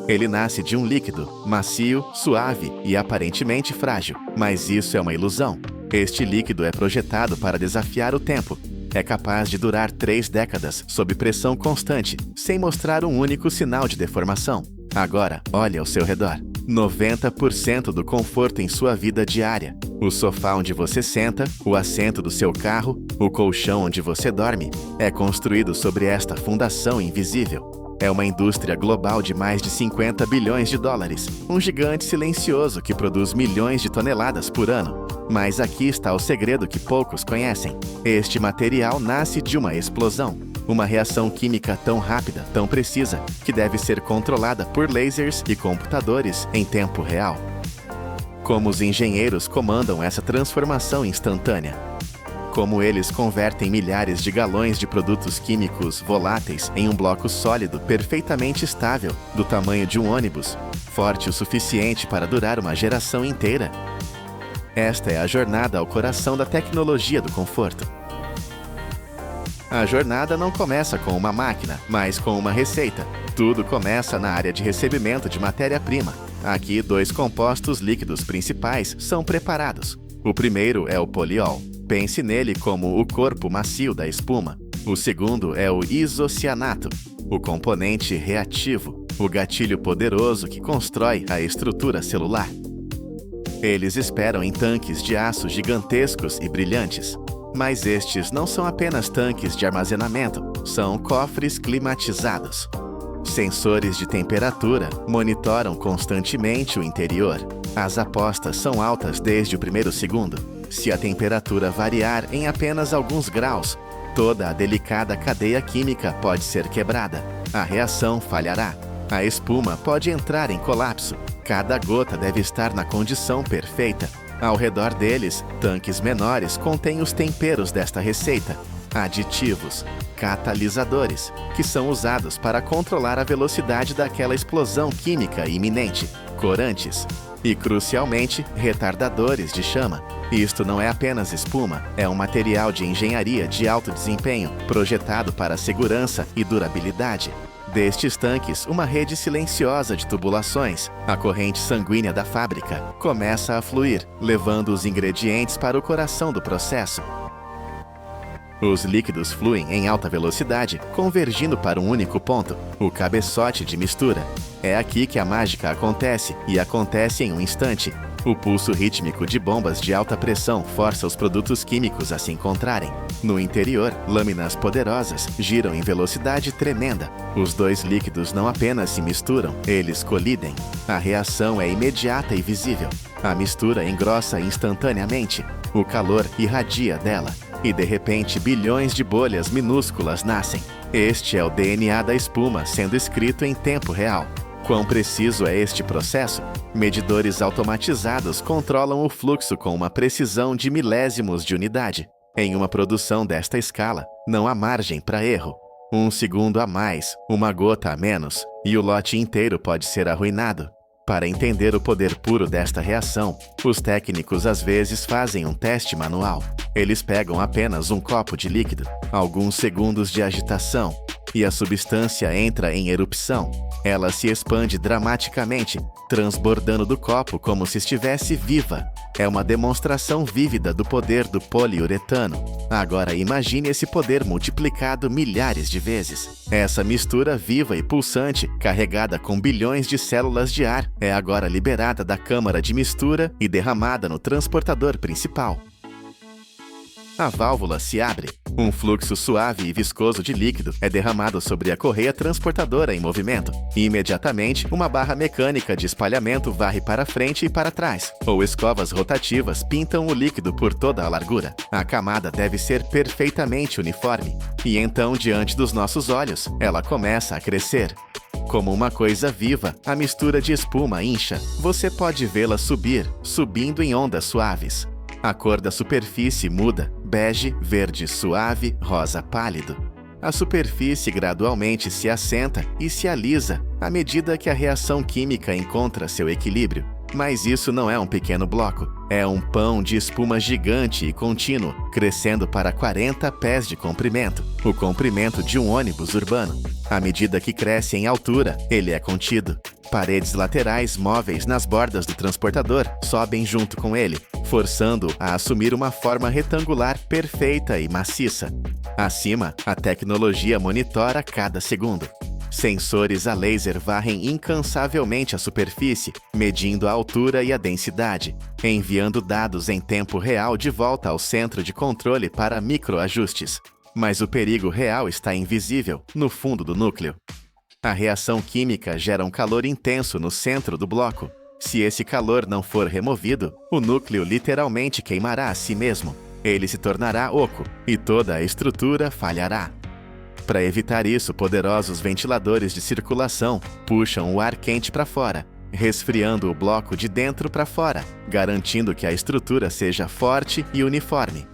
Ele nasce de um líquido, macio, suave e aparentemente frágil. Mas isso é uma ilusão. Este líquido é projetado para desafiar o tempo. É capaz de durar 3 décadas sob pressão constante, sem mostrar um único sinal de deformação. Agora, olhe ao seu redor. 90% do conforto em sua vida diária. O sofá onde você senta, o assento do seu carro, o colchão onde você dorme, é construído sobre esta fundação invisível. É uma indústria global de mais de 50 bilhões de dólares, um gigante silencioso que produz milhões de toneladas por ano. Mas aqui está o segredo que poucos conhecem. Este material nasce de uma explosão. Uma reação química tão rápida, tão precisa, que deve ser controlada por lasers e computadores em tempo real. Como os engenheiros comandam essa transformação instantânea? Como eles convertem milhares de galões de produtos químicos voláteis em um bloco sólido perfeitamente estável, do tamanho de um ônibus, forte o suficiente para durar uma geração inteira? Esta é a jornada ao coração da tecnologia do conforto. A jornada não começa com uma máquina, mas com uma receita. Tudo começa na área de recebimento de matéria-prima. Aqui, 2 compostos líquidos principais são preparados. O primeiro é o poliol. Pense nele como o corpo macio da espuma. O segundo é o isocianato, o componente reativo, o gatilho poderoso que constrói a estrutura celular. Eles esperam em tanques de aço gigantescos e brilhantes. Mas estes não são apenas tanques de armazenamento, são cofres climatizados. Sensores de temperatura monitoram constantemente o interior. As apostas são altas desde o primeiro segundo. Se a temperatura variar em apenas alguns graus, toda a delicada cadeia química pode ser quebrada. A reação falhará. A espuma pode entrar em colapso. Cada gota deve estar na condição perfeita. Ao redor deles, tanques menores contêm os temperos desta receita, aditivos, catalisadores, que são usados para controlar a velocidade daquela explosão química iminente, corantes e, crucialmente, retardadores de chama. Isto não é apenas espuma, é um material de engenharia de alto desempenho, projetado para segurança e durabilidade. Destes tanques, uma rede silenciosa de tubulações, a corrente sanguínea da fábrica, começa a fluir, levando os ingredientes para o coração do processo. Os líquidos fluem em alta velocidade, convergindo para um único ponto, o cabeçote de mistura. É aqui que a mágica acontece, e acontece em um instante. O pulso rítmico de bombas de alta pressão força os produtos químicos a se encontrarem. No interior, lâminas poderosas giram em velocidade tremenda. Os 2 líquidos não apenas se misturam, eles colidem. A reação é imediata e visível. A mistura engrossa instantaneamente. O calor irradia dela. E de repente, bilhões de bolhas minúsculas nascem. Este é o DNA da espuma sendo escrito em tempo real. Quão preciso é este processo? Medidores automatizados controlam o fluxo com uma precisão de milésimos de unidade. Em uma produção desta escala, não há margem para erro. 1 segundo a mais, uma gota a menos, e o lote inteiro pode ser arruinado. Para entender o poder puro desta reação, os técnicos às vezes fazem um teste manual. Eles pegam apenas um copo de líquido, alguns segundos de agitação, e a substância entra em erupção. Ela se expande dramaticamente, transbordando do copo como se estivesse viva. É uma demonstração vívida do poder do poliuretano. Agora imagine esse poder multiplicado milhares de vezes. Essa mistura viva e pulsante, carregada com bilhões de células de ar, é agora liberada da câmara de mistura e derramada no transportador principal. A válvula se abre. Um fluxo suave e viscoso de líquido é derramado sobre a correia transportadora em movimento. E, imediatamente, uma barra mecânica de espalhamento varre para frente e para trás, ou escovas rotativas pintam o líquido por toda a largura. A camada deve ser perfeitamente uniforme. E então, diante dos nossos olhos, ela começa a crescer. Como uma coisa viva, a mistura de espuma incha. Você pode vê-la subir, subindo em ondas suaves. A cor da superfície muda, bege, verde suave, rosa pálido. A superfície gradualmente se assenta e se alisa à medida que a reação química encontra seu equilíbrio. Mas isso não é um pequeno bloco. É um pão de espuma gigante e contínuo, crescendo para 40 pés de comprimento, o comprimento de um ônibus urbano. À medida que cresce em altura, ele é contido. Paredes laterais móveis nas bordas do transportador sobem junto com ele, forçando-o a assumir uma forma retangular perfeita e maciça. Acima, a tecnologia monitora cada segundo. Sensores a laser varrem incansavelmente a superfície, medindo a altura e a densidade, enviando dados em tempo real de volta ao centro de controle para microajustes. Mas o perigo real está invisível, no fundo do núcleo. A reação química gera um calor intenso no centro do bloco. Se esse calor não for removido, o núcleo literalmente queimará a si mesmo. Ele se tornará oco e toda a estrutura falhará. Para evitar isso, poderosos ventiladores de circulação puxam o ar quente para fora, resfriando o bloco de dentro para fora, garantindo que a estrutura seja forte e uniforme.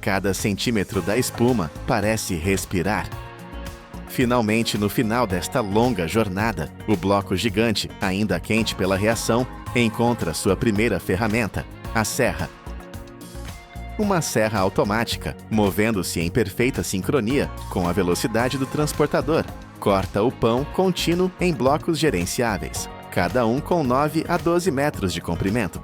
Cada centímetro da espuma parece respirar. Finalmente, no final desta longa jornada, o bloco gigante, ainda quente pela reação, encontra sua primeira ferramenta, a serra. Uma serra automática, movendo-se em perfeita sincronia com a velocidade do transportador, corta o pão contínuo em blocos gerenciáveis, cada um com 9 a 12 metros de comprimento.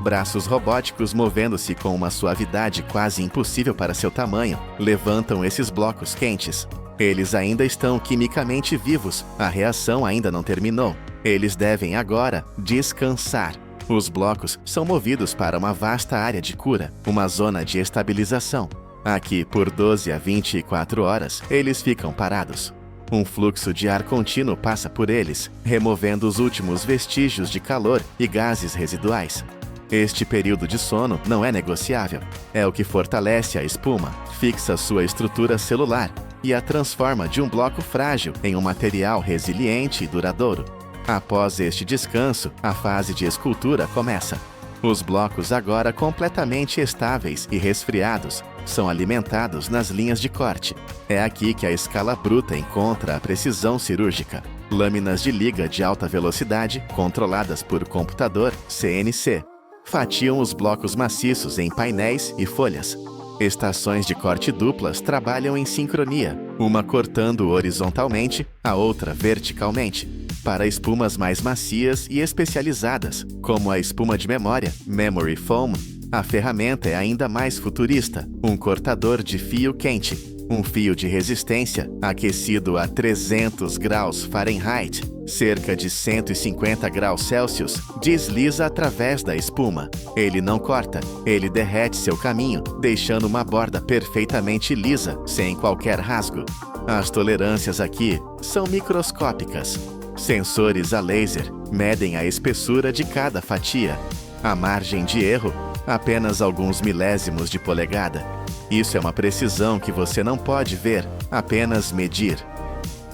Braços robóticos movendo-se com uma suavidade quase impossível para seu tamanho, levantam esses blocos quentes. Eles ainda estão quimicamente vivos, a reação ainda não terminou. Eles devem agora descansar. Os blocos são movidos para uma vasta área de cura, uma zona de estabilização. Aqui, por 12 a 24 horas, eles ficam parados. Um fluxo de ar contínuo passa por eles, removendo os últimos vestígios de calor e gases residuais. Este período de sono não é negociável. É o que fortalece a espuma, fixa sua estrutura celular e a transforma de um bloco frágil em um material resiliente e duradouro. Após este descanso, a fase de escultura começa. Os blocos, agora completamente estáveis e resfriados, são alimentados nas linhas de corte. É aqui que a escala bruta encontra a precisão cirúrgica. Lâminas de liga de alta velocidade, controladas por computador CNC, fatiam os blocos maciços em painéis e folhas. Estações de corte duplas trabalham em sincronia, uma cortando horizontalmente, a outra verticalmente, para espumas mais macias e especializadas, como a espuma de memória, Memory Foam. A ferramenta é ainda mais futurista, um cortador de fio quente, um fio de resistência aquecido a 300 graus Fahrenheit, cerca de 150 graus Celsius, desliza através da espuma. Ele não corta, ele derrete seu caminho, deixando uma borda perfeitamente lisa, sem qualquer rasgo. As tolerâncias aqui são microscópicas. Sensores a laser medem a espessura de cada fatia. A margem de erro, apenas alguns milésimos de polegada. Isso é uma precisão que você não pode ver, apenas medir.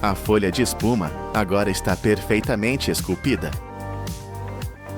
A folha de espuma agora está perfeitamente esculpida.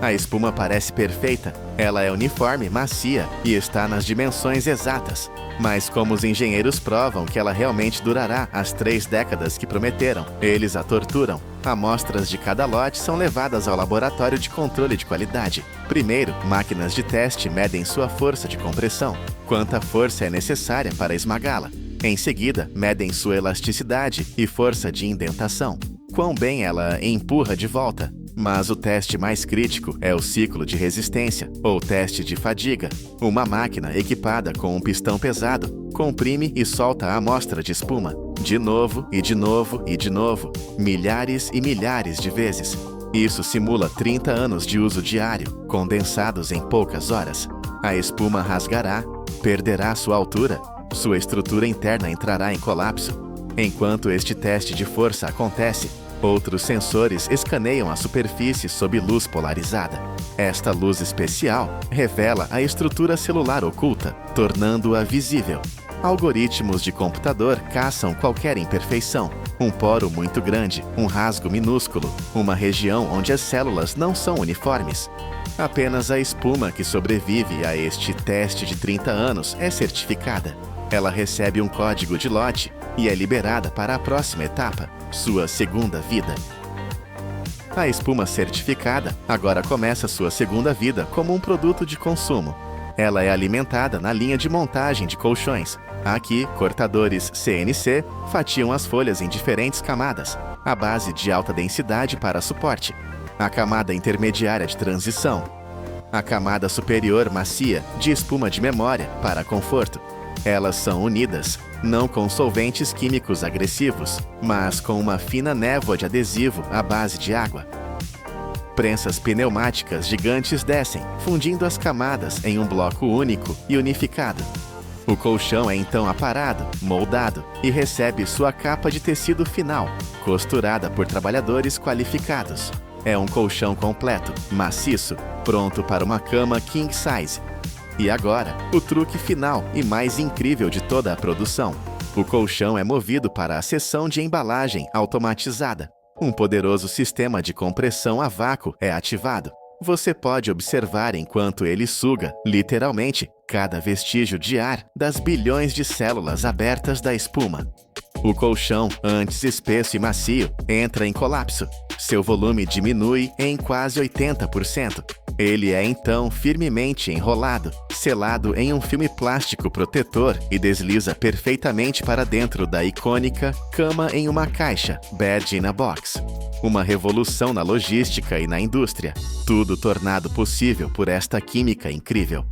A espuma parece perfeita, ela é uniforme, macia e está nas dimensões exatas. Mas como os engenheiros provam que ela realmente durará as 3 décadas que prometeram, eles a torturam. Amostras de cada lote são levadas ao laboratório de controle de qualidade. Primeiro, máquinas de teste medem sua força de compressão, quanta força é necessária para esmagá-la. Em seguida, medem sua elasticidade e força de indentação, quão bem ela empurra de volta. Mas o teste mais crítico é o ciclo de resistência, ou teste de fadiga. Uma máquina equipada com um pistão pesado comprime e solta a amostra de espuma, de novo e de novo e de novo, milhares e milhares de vezes. Isso simula 30 anos de uso diário, condensados em poucas horas. A espuma rasgará, perderá sua altura, sua estrutura interna entrará em colapso. Enquanto este teste de força acontece, outros sensores escaneiam a superfície sob luz polarizada. Esta luz especial revela a estrutura celular oculta, tornando-a visível. Algoritmos de computador caçam qualquer imperfeição. Um poro muito grande, um rasgo minúsculo, uma região onde as células não são uniformes. Apenas a espuma que sobrevive a este teste de 30 anos é certificada. Ela recebe um código de lote e é liberada para a próxima etapa, sua segunda vida. A espuma certificada agora começa sua segunda vida como um produto de consumo. Ela é alimentada na linha de montagem de colchões. Aqui, cortadores CNC fatiam as folhas em diferentes camadas, à base de alta densidade para suporte, a camada intermediária de transição, a camada superior macia de espuma de memória para conforto. Elas são unidas, não com solventes químicos agressivos, mas com uma fina névoa de adesivo à base de água. Prensas pneumáticas gigantes descem, fundindo as camadas em um bloco único e unificado. O colchão é então aparado, moldado e recebe sua capa de tecido final, costurada por trabalhadores qualificados. É um colchão completo, maciço, pronto para uma cama king size. E agora, o truque final e mais incrível de toda a produção. O colchão é movido para a seção de embalagem automatizada. Um poderoso sistema de compressão a vácuo é ativado. Você pode observar enquanto ele suga, literalmente, cada vestígio de ar das bilhões de células abertas da espuma. O colchão, antes espesso e macio, entra em colapso. Seu volume diminui em quase 80%. Ele é então firmemente enrolado, selado em um filme plástico protetor e desliza perfeitamente para dentro da icônica cama em uma caixa, bed in a box. Uma revolução na logística e na indústria, tudo tornado possível por esta química incrível.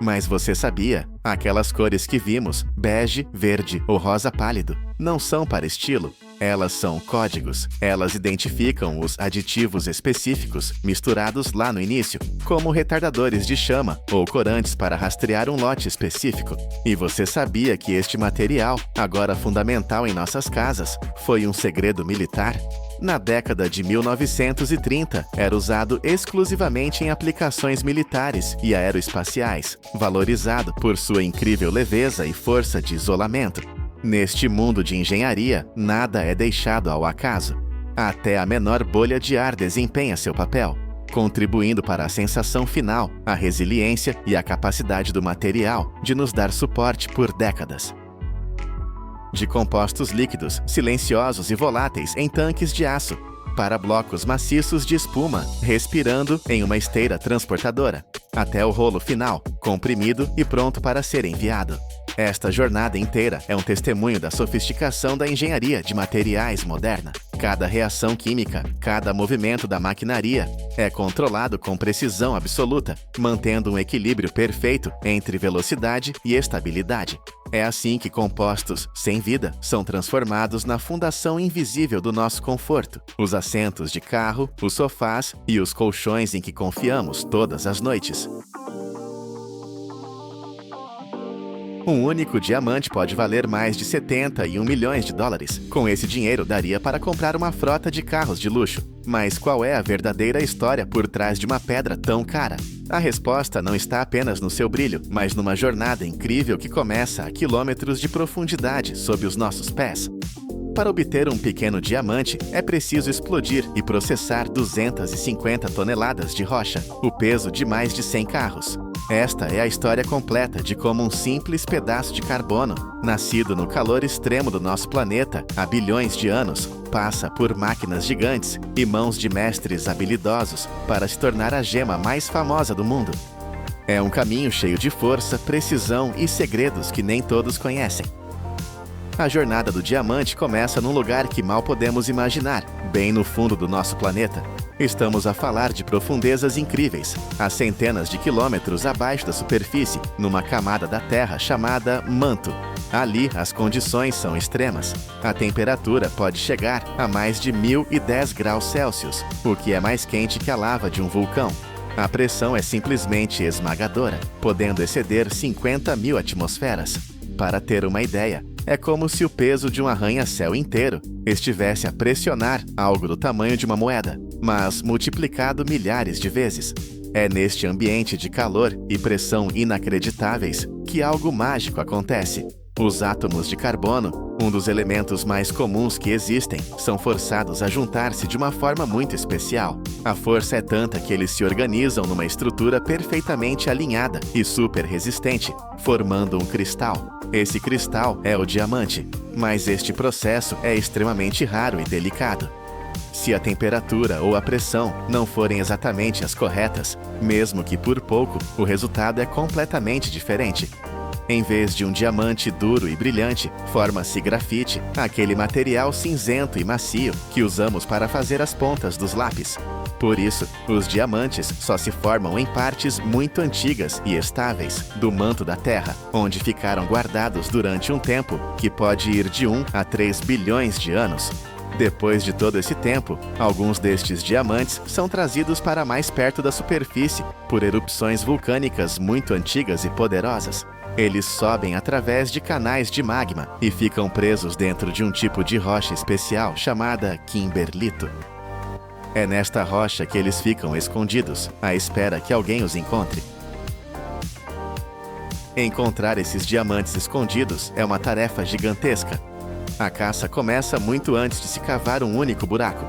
Mas você sabia? Aquelas cores que vimos, bege, verde ou rosa pálido, não são para estilo. Elas são códigos. Elas identificam os aditivos específicos misturados lá no início, como retardadores de chama ou corantes para rastrear um lote específico. E você sabia que este material, agora fundamental em nossas casas, foi um segredo militar? Na década de 1930, era usado exclusivamente em aplicações militares e aeroespaciais, valorizado por sua incrível leveza e força de isolamento. Neste mundo de engenharia, nada é deixado ao acaso. Até a menor bolha de ar desempenha seu papel, contribuindo para a sensação final, a resiliência e a capacidade do material de nos dar suporte por décadas. De compostos líquidos, silenciosos e voláteis em tanques de aço, para blocos maciços de espuma, respirando em uma esteira transportadora, até o rolo final, comprimido e pronto para ser enviado. Esta jornada inteira é um testemunho da sofisticação da engenharia de materiais moderna. Cada reação química, cada movimento da maquinaria é controlado com precisão absoluta, mantendo um equilíbrio perfeito entre velocidade e estabilidade. É assim que compostos sem vida são transformados na fundação invisível do nosso conforto. Os assentos de carro, os sofás e os colchões em que confiamos todas as noites. Um único diamante pode valer mais de 71 milhões de dólares. Com esse dinheiro, daria para comprar uma frota de carros de luxo. Mas qual é a verdadeira história por trás de uma pedra tão cara? A resposta não está apenas no seu brilho, mas numa jornada incrível que começa a quilômetros de profundidade sob os nossos pés. Para obter um pequeno diamante, é preciso explodir e processar 250 toneladas de rocha, o peso de mais de 100 carros. Esta é a história completa de como um simples pedaço de carbono, nascido no calor extremo do nosso planeta há bilhões de anos, passa por máquinas gigantes e mãos de mestres habilidosos para se tornar a gema mais famosa do mundo. É um caminho cheio de força, precisão e segredos que nem todos conhecem. A jornada do diamante começa num lugar que mal podemos imaginar, bem no fundo do nosso planeta. Estamos a falar de profundezas incríveis, a centenas de quilômetros abaixo da superfície, numa camada da Terra chamada manto. Ali, as condições são extremas. A temperatura pode chegar a mais de 1010 graus Celsius, o que é mais quente que a lava de um vulcão. A pressão é simplesmente esmagadora, podendo exceder 50 mil atmosferas. Para ter uma ideia, é como se o peso de um arranha-céu inteiro estivesse a pressionar algo do tamanho de uma moeda, mas multiplicado milhares de vezes. É neste ambiente de calor e pressão inacreditáveis que algo mágico acontece. Os átomos de carbono, um dos elementos mais comuns que existem, são forçados a juntar-se de uma forma muito especial. A força é tanta que eles se organizam numa estrutura perfeitamente alinhada e super resistente, formando um cristal. Esse cristal é o diamante, mas este processo é extremamente raro e delicado. Se a temperatura ou a pressão não forem exatamente as corretas, mesmo que por pouco, o resultado é completamente diferente. Em vez de um diamante duro e brilhante, forma-se grafite, aquele material cinzento e macio que usamos para fazer as pontas dos lápis. Por isso, os diamantes só se formam em partes muito antigas e estáveis do manto da Terra, onde ficaram guardados durante um tempo que pode ir de 1 a 3 bilhões de anos. Depois de todo esse tempo, alguns destes diamantes são trazidos para mais perto da superfície por erupções vulcânicas muito antigas e poderosas. Eles sobem através de canais de magma e ficam presos dentro de um tipo de rocha especial chamada kimberlito. É nesta rocha que eles ficam escondidos, à espera que alguém os encontre. Encontrar esses diamantes escondidos é uma tarefa gigantesca. A caça começa muito antes de se cavar um único buraco.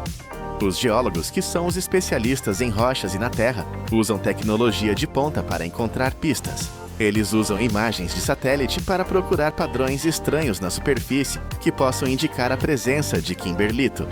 Os geólogos, que são os especialistas em rochas e na terra, usam tecnologia de ponta para encontrar pistas. Eles usam imagens de satélite para procurar padrões estranhos na superfície que possam indicar a presença de kimberlito.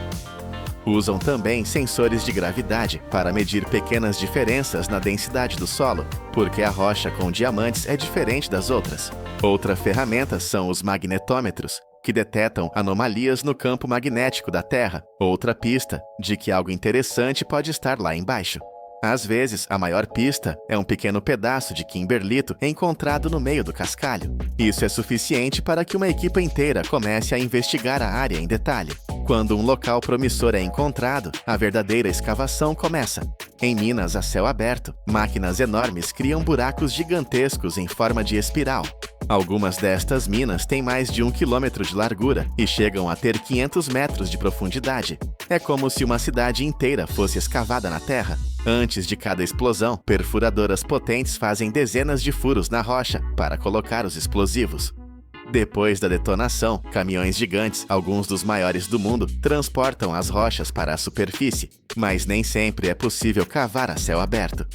Usam também sensores de gravidade para medir pequenas diferenças na densidade do solo, porque a rocha com diamantes é diferente das outras. Outra ferramenta são os magnetômetros, que detectam anomalias no campo magnético da Terra, outra pista de que algo interessante pode estar lá embaixo. Às vezes, a maior pista é um pequeno pedaço de kimberlito encontrado no meio do cascalho. Isso é suficiente para que uma equipe inteira comece a investigar a área em detalhe. Quando um local promissor é encontrado, a verdadeira escavação começa. Em minas a céu aberto, máquinas enormes criam buracos gigantescos em forma de espiral. Algumas destas minas têm mais de 1 quilômetro de largura e chegam a ter 500 metros de profundidade. É como se uma cidade inteira fosse escavada na terra. Antes de cada explosão, perfuradoras potentes fazem dezenas de furos na rocha para colocar os explosivos. Depois da detonação, caminhões gigantes, alguns dos maiores do mundo, transportam as rochas para a superfície, mas nem sempre é possível cavar a céu aberto.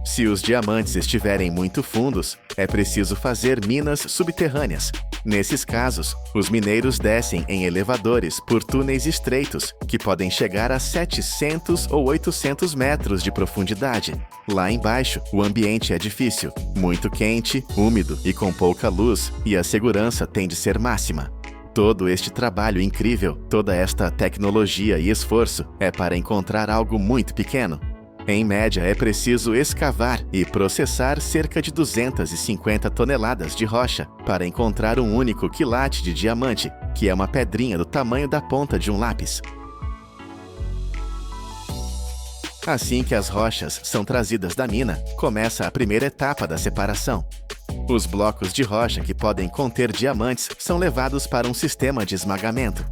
Se os diamantes estiverem muito fundos, é preciso fazer minas subterrâneas. Nesses casos, os mineiros descem em elevadores por túneis estreitos, que podem chegar a 700 ou 800 metros de profundidade. Lá embaixo, o ambiente é difícil, muito quente, úmido e com pouca luz, e a segurança tem de ser máxima. Todo este trabalho incrível, toda esta tecnologia e esforço é para encontrar algo muito pequeno. Em média, é preciso escavar e processar cerca de 250 toneladas de rocha para encontrar um único quilate de diamante, que é uma pedrinha do tamanho da ponta de um lápis. Assim que as rochas são trazidas da mina, começa a primeira etapa da separação. Os blocos de rocha que podem conter diamantes são levados para um sistema de esmagamento.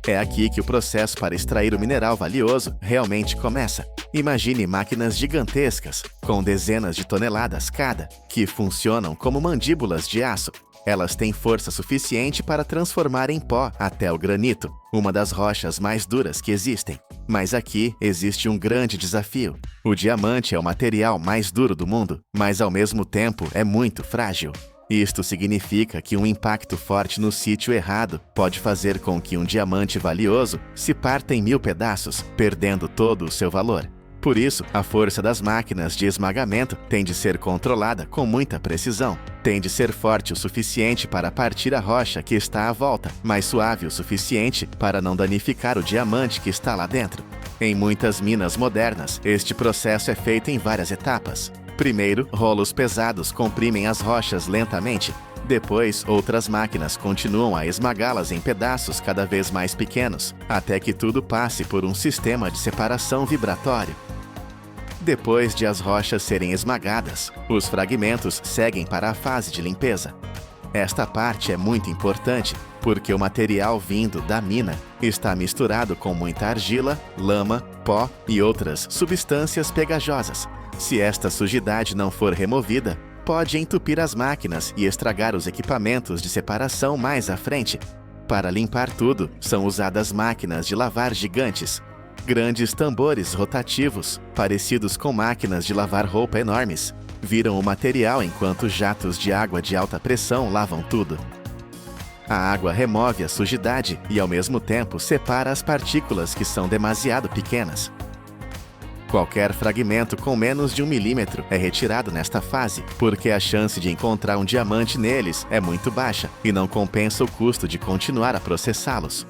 É aqui que o processo para extrair o mineral valioso realmente começa. Imagine máquinas gigantescas, com dezenas de toneladas cada, que funcionam como mandíbulas de aço. Elas têm força suficiente para transformar em pó até o granito, uma das rochas mais duras que existem. Mas aqui existe um grande desafio. O diamante é o material mais duro do mundo, mas ao mesmo tempo é muito frágil. Isto significa que um impacto forte no sítio errado pode fazer com que um diamante valioso se parta em 1000 pedaços, perdendo todo o seu valor. Por isso, a força das máquinas de esmagamento tem de ser controlada com muita precisão. Tem de ser forte o suficiente para partir a rocha que está à volta, mas suave o suficiente para não danificar o diamante que está lá dentro. Em muitas minas modernas, este processo é feito em várias etapas. Primeiro, rolos pesados comprimem as rochas lentamente. Depois, outras máquinas continuam a esmagá-las em pedaços cada vez mais pequenos, até que tudo passe por um sistema de separação vibratório. Depois de as rochas serem esmagadas, os fragmentos seguem para a fase de limpeza. Esta parte é muito importante, porque o material vindo da mina está misturado com muita argila, lama, pó e outras substâncias pegajosas. Se esta sujidade não for removida, pode entupir as máquinas e estragar os equipamentos de separação mais à frente. Para limpar tudo, são usadas máquinas de lavar gigantes. Grandes tambores rotativos, parecidos com máquinas de lavar roupa enormes, viram o material enquanto jatos de água de alta pressão lavam tudo. A água remove a sujidade e, ao mesmo tempo, separa as partículas que são demasiado pequenas. Qualquer fragmento com menos de 1 milímetro é retirado nesta fase, porque a chance de encontrar um diamante neles é muito baixa e não compensa o custo de continuar a processá-los.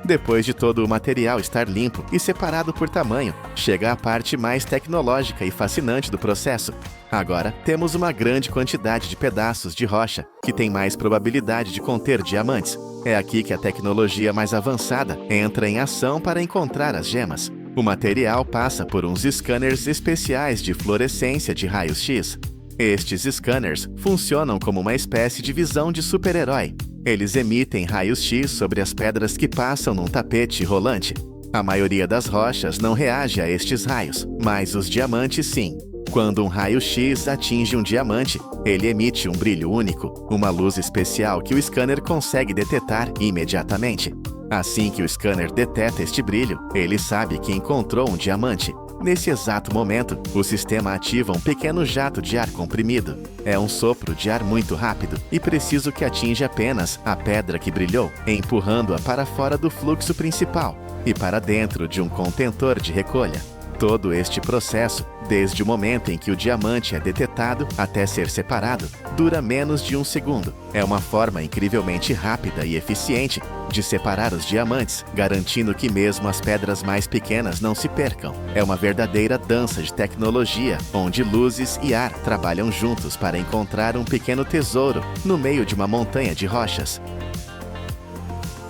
Depois de todo o material estar limpo e separado por tamanho, chega a parte mais tecnológica e fascinante do processo. Agora, temos uma grande quantidade de pedaços de rocha, que tem mais probabilidade de conter diamantes. É aqui que a tecnologia mais avançada entra em ação para encontrar as gemas. O material passa por uns scanners especiais de fluorescência de raios-x. Estes scanners funcionam como uma espécie de visão de super-herói. Eles emitem raios-x sobre as pedras que passam num tapete rolante. A maioria das rochas não reage a estes raios, mas os diamantes sim. Quando um raio-x atinge um diamante, ele emite um brilho único, uma luz especial que o scanner consegue detectar imediatamente. Assim que o scanner detecta este brilho, ele sabe que encontrou um diamante. Nesse exato momento, o sistema ativa um pequeno jato de ar comprimido. É um sopro de ar muito rápido e preciso que atinja apenas a pedra que brilhou, empurrando-a para fora do fluxo principal e para dentro de um contentor de recolha. Todo este processo, desde o momento em que o diamante é detectado até ser separado, dura menos de 1 segundo. É uma forma incrivelmente rápida e eficiente de separar os diamantes, garantindo que mesmo as pedras mais pequenas não se percam. É uma verdadeira dança de tecnologia, onde luzes e ar trabalham juntos para encontrar um pequeno tesouro no meio de uma montanha de rochas.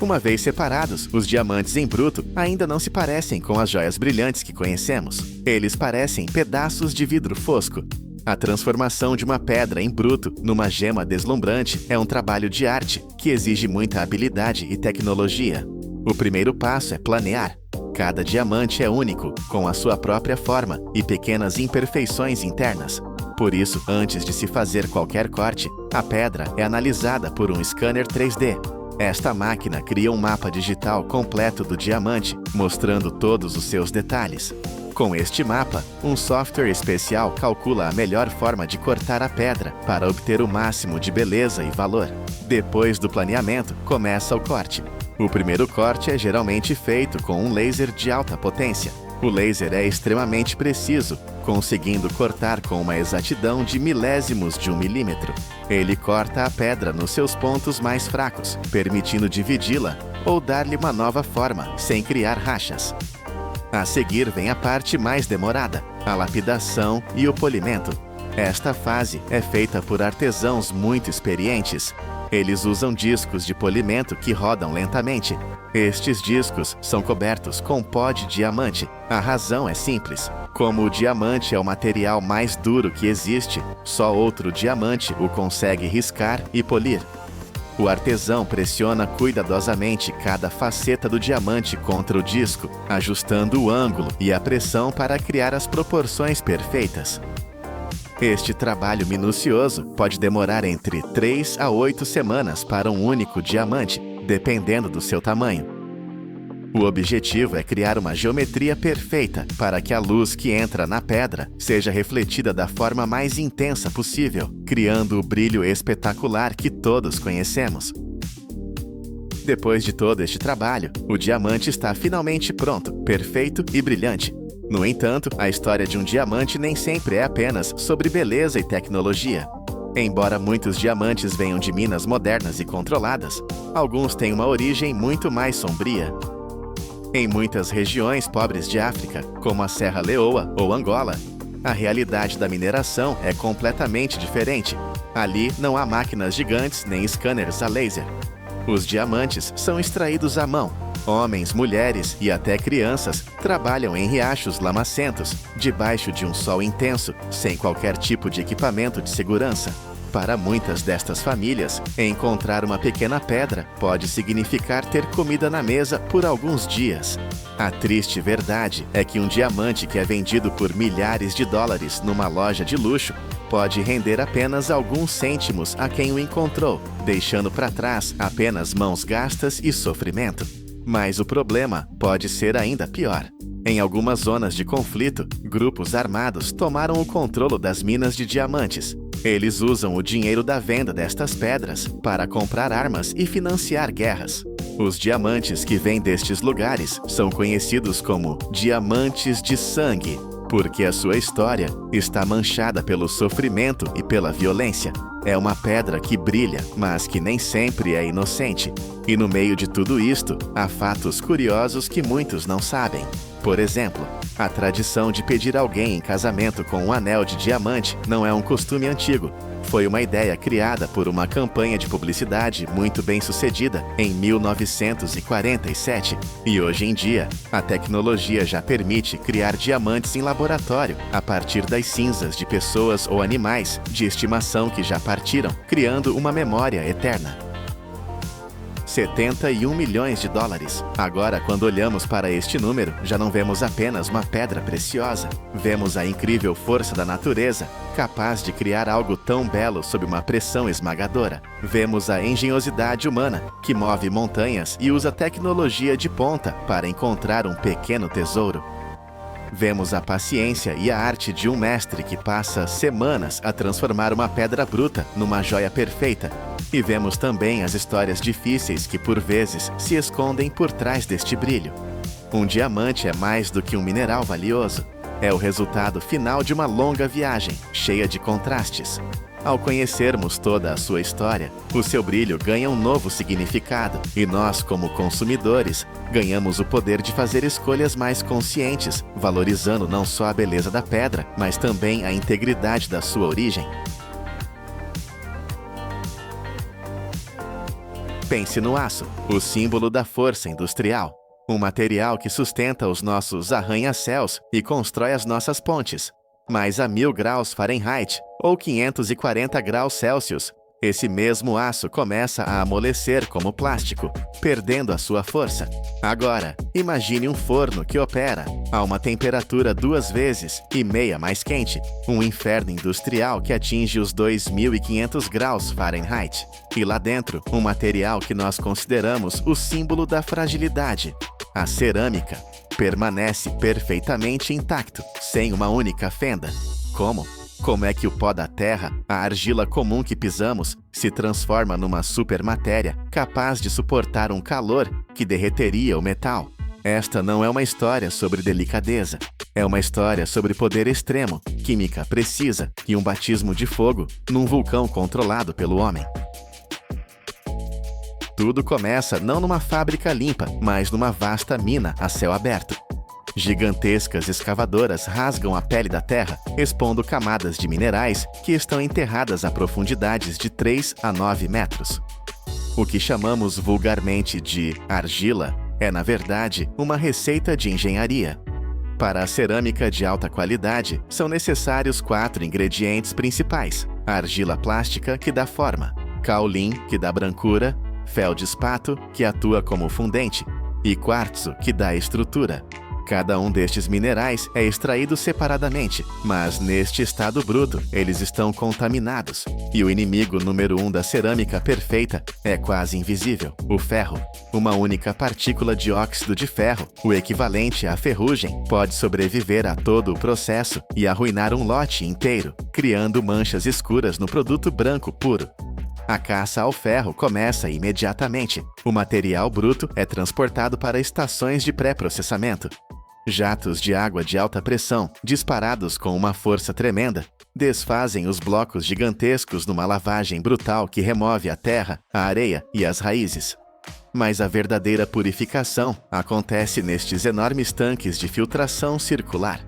Uma vez separados, os diamantes em bruto ainda não se parecem com as joias brilhantes que conhecemos. Eles parecem pedaços de vidro fosco. A transformação de uma pedra em bruto numa gema deslumbrante é um trabalho de arte que exige muita habilidade e tecnologia. O primeiro passo é planear. Cada diamante é único, com a sua própria forma e pequenas imperfeições internas. Por isso, antes de se fazer qualquer corte, a pedra é analisada por um scanner 3D. Esta máquina cria um mapa digital completo do diamante, mostrando todos os seus detalhes. Com este mapa, um software especial calcula a melhor forma de cortar a pedra para obter o máximo de beleza e valor. Depois do planeamento, começa o corte. O primeiro corte é geralmente feito com um laser de alta potência. O laser é extremamente preciso, conseguindo cortar com uma exatidão de milésimos de 1 milímetro. Ele corta a pedra nos seus pontos mais fracos, permitindo dividi-la ou dar-lhe uma nova forma, sem criar rachas. A seguir vem a parte mais demorada, a lapidação e o polimento. Esta fase é feita por artesãos muito experientes. Eles usam discos de polimento que rodam lentamente. Estes discos são cobertos com pó de diamante. A razão é simples. Como o diamante é o material mais duro que existe, só outro diamante o consegue riscar e polir. O artesão pressiona cuidadosamente cada faceta do diamante contra o disco, ajustando o ângulo e a pressão para criar as proporções perfeitas. Este trabalho minucioso pode demorar entre 3 a 8 semanas para um único diamante, dependendo do seu tamanho. O objetivo é criar uma geometria perfeita para que a luz que entra na pedra seja refletida da forma mais intensa possível, criando o brilho espetacular que todos conhecemos. Depois de todo este trabalho, o diamante está finalmente pronto, perfeito e brilhante. No entanto, a história de um diamante nem sempre é apenas sobre beleza e tecnologia. Embora muitos diamantes venham de minas modernas e controladas, alguns têm uma origem muito mais sombria. Em muitas regiões pobres de África, como a Serra Leoa ou Angola, a realidade da mineração é completamente diferente. Ali não há máquinas gigantes nem scanners a laser. Os diamantes são extraídos à mão. Homens, mulheres e até crianças trabalham em riachos lamacentos, debaixo de um sol intenso, sem qualquer tipo de equipamento de segurança. Para muitas destas famílias, encontrar uma pequena pedra pode significar ter comida na mesa por alguns dias. A triste verdade é que um diamante que é vendido por milhares de dólares numa loja de luxo pode render apenas alguns cêntimos a quem o encontrou, deixando para trás apenas mãos gastas e sofrimento. Mas o problema pode ser ainda pior. Em algumas zonas de conflito, grupos armados tomaram o controle das minas de diamantes. Eles usam o dinheiro da venda destas pedras para comprar armas e financiar guerras. Os diamantes que vêm destes lugares são conhecidos como diamantes de sangue, porque a sua história está manchada pelo sofrimento e pela violência. É uma pedra que brilha, mas que nem sempre é inocente. E no meio de tudo isto, há fatos curiosos que muitos não sabem. Por exemplo, a tradição de pedir alguém em casamento com um anel de diamante não é um costume antigo. Foi uma ideia criada por uma campanha de publicidade muito bem sucedida em 1947. E hoje em dia, a tecnologia já permite criar diamantes em laboratório a partir das cinzas de pessoas ou animais de estimação que já partiram, criando uma memória eterna. 71 milhões de dólares. Agora, quando olhamos para este número, já não vemos apenas uma pedra preciosa. Vemos a incrível força da natureza, capaz de criar algo tão belo sob uma pressão esmagadora. Vemos a engenhosidade humana, que move montanhas e usa tecnologia de ponta para encontrar um pequeno tesouro. Vemos a paciência e a arte de um mestre que passa semanas a transformar uma pedra bruta numa joia perfeita. E vemos também as histórias difíceis que, por vezes, se escondem por trás deste brilho. Um diamante é mais do que um mineral valioso. É o resultado final de uma longa viagem, cheia de contrastes. Ao conhecermos toda a sua história, o seu brilho ganha um novo significado e nós, como consumidores, ganhamos o poder de fazer escolhas mais conscientes, valorizando não só a beleza da pedra, mas também a integridade da sua origem. Pense no aço, o símbolo da força industrial. Um material que sustenta os nossos arranha-céus e constrói as nossas pontes. Mas a 1000 graus Fahrenheit, ou 540 graus Celsius, esse mesmo aço começa a amolecer como plástico, perdendo a sua força. Agora, imagine um forno que opera a uma temperatura 2,5 vezes mais quente, um inferno industrial que atinge os 2500 graus Fahrenheit. E lá dentro, um material que nós consideramos o símbolo da fragilidade, a cerâmica, permanece perfeitamente intacto, sem uma única fenda. Como? Como é que o pó da terra, a argila comum que pisamos, se transforma numa supermatéria capaz de suportar um calor que derreteria o metal? Esta não é uma história sobre delicadeza. É uma história sobre poder extremo, química precisa e um batismo de fogo num vulcão controlado pelo homem. Tudo começa não numa fábrica limpa, mas numa vasta mina a céu aberto. Gigantescas escavadoras rasgam a pele da terra, expondo camadas de minerais que estão enterradas a profundidades de 3 a 9 metros. O que chamamos vulgarmente de argila é, na verdade, uma receita de engenharia. Para a cerâmica de alta qualidade, são necessários 4 ingredientes principais: a argila plástica, que dá forma, caolim, que dá brancura, feldespato, que atua como fundente, e quartzo, que dá estrutura. Cada um destes minerais é extraído separadamente, mas neste estado bruto, eles estão contaminados. E o inimigo número 1 da cerâmica perfeita é quase invisível: o ferro. Uma única partícula de óxido de ferro, o equivalente à ferrugem, pode sobreviver a todo o processo e arruinar um lote inteiro, criando manchas escuras no produto branco puro. A caça ao ferro começa imediatamente. O material bruto é transportado para estações de pré-processamento. Jatos de água de alta pressão, disparados com uma força tremenda, desfazem os blocos gigantescos numa lavagem brutal que remove a terra, a areia e as raízes. Mas a verdadeira purificação acontece nestes enormes tanques de filtração circular.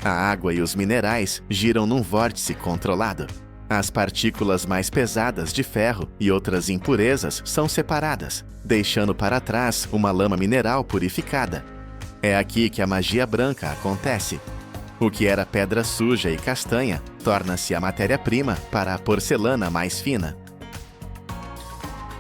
A água e os minerais giram num vórtice controlado. As partículas mais pesadas de ferro e outras impurezas são separadas, deixando para trás uma lama mineral purificada. É aqui que a magia branca acontece. O que era pedra suja e castanha torna-se a matéria-prima para a porcelana mais fina.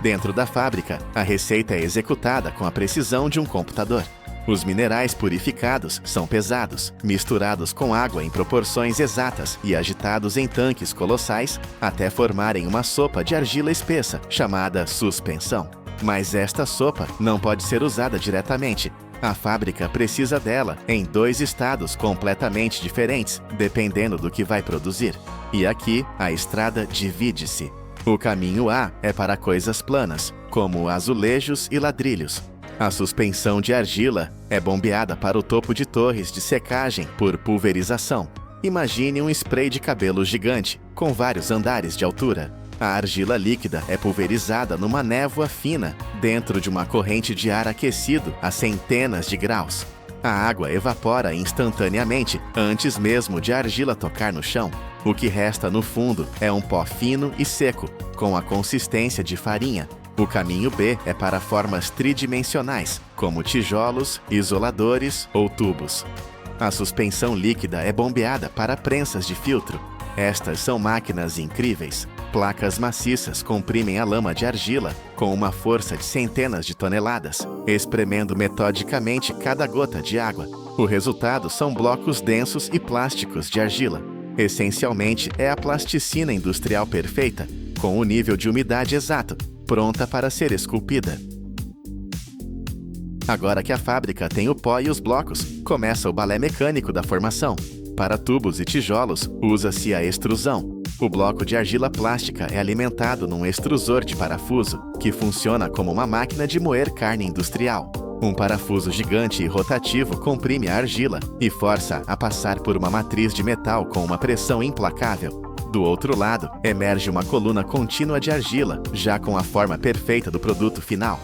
Dentro da fábrica, a receita é executada com a precisão de um computador. Os minerais purificados são pesados, misturados com água em proporções exatas e agitados em tanques colossais até formarem uma sopa de argila espessa chamada suspensão. Mas esta sopa não pode ser usada diretamente. A fábrica precisa dela em 2 estados completamente diferentes, dependendo do que vai produzir. E aqui, a estrada divide-se. O caminho A é para coisas planas, como azulejos e ladrilhos. A suspensão de argila é bombeada para o topo de torres de secagem por pulverização. Imagine um spray de cabelo gigante, com vários andares de altura. A argila líquida é pulverizada numa névoa fina, dentro de uma corrente de ar aquecido a centenas de graus. A água evapora instantaneamente, antes mesmo de a argila tocar no chão. O que resta no fundo é um pó fino e seco, com a consistência de farinha. O caminho B é para formas tridimensionais, como tijolos, isoladores ou tubos. A suspensão líquida é bombeada para prensas de filtro. Estas são máquinas incríveis. Placas maciças comprimem a lama de argila com uma força de centenas de toneladas, espremendo metodicamente cada gota de água. O resultado são blocos densos e plásticos de argila. Essencialmente, é a plasticina industrial perfeita, com o nível de umidade exato, pronta para ser esculpida. Agora que a fábrica tem o pó e os blocos, começa o balé mecânico da formação. Para tubos e tijolos, usa-se a extrusão. O bloco de argila plástica é alimentado num extrusor de parafuso, que funciona como uma máquina de moer carne industrial. Um parafuso gigante e rotativo comprime a argila e força a passar por uma matriz de metal com uma pressão implacável. Do outro lado, emerge uma coluna contínua de argila, já com a forma perfeita do produto final.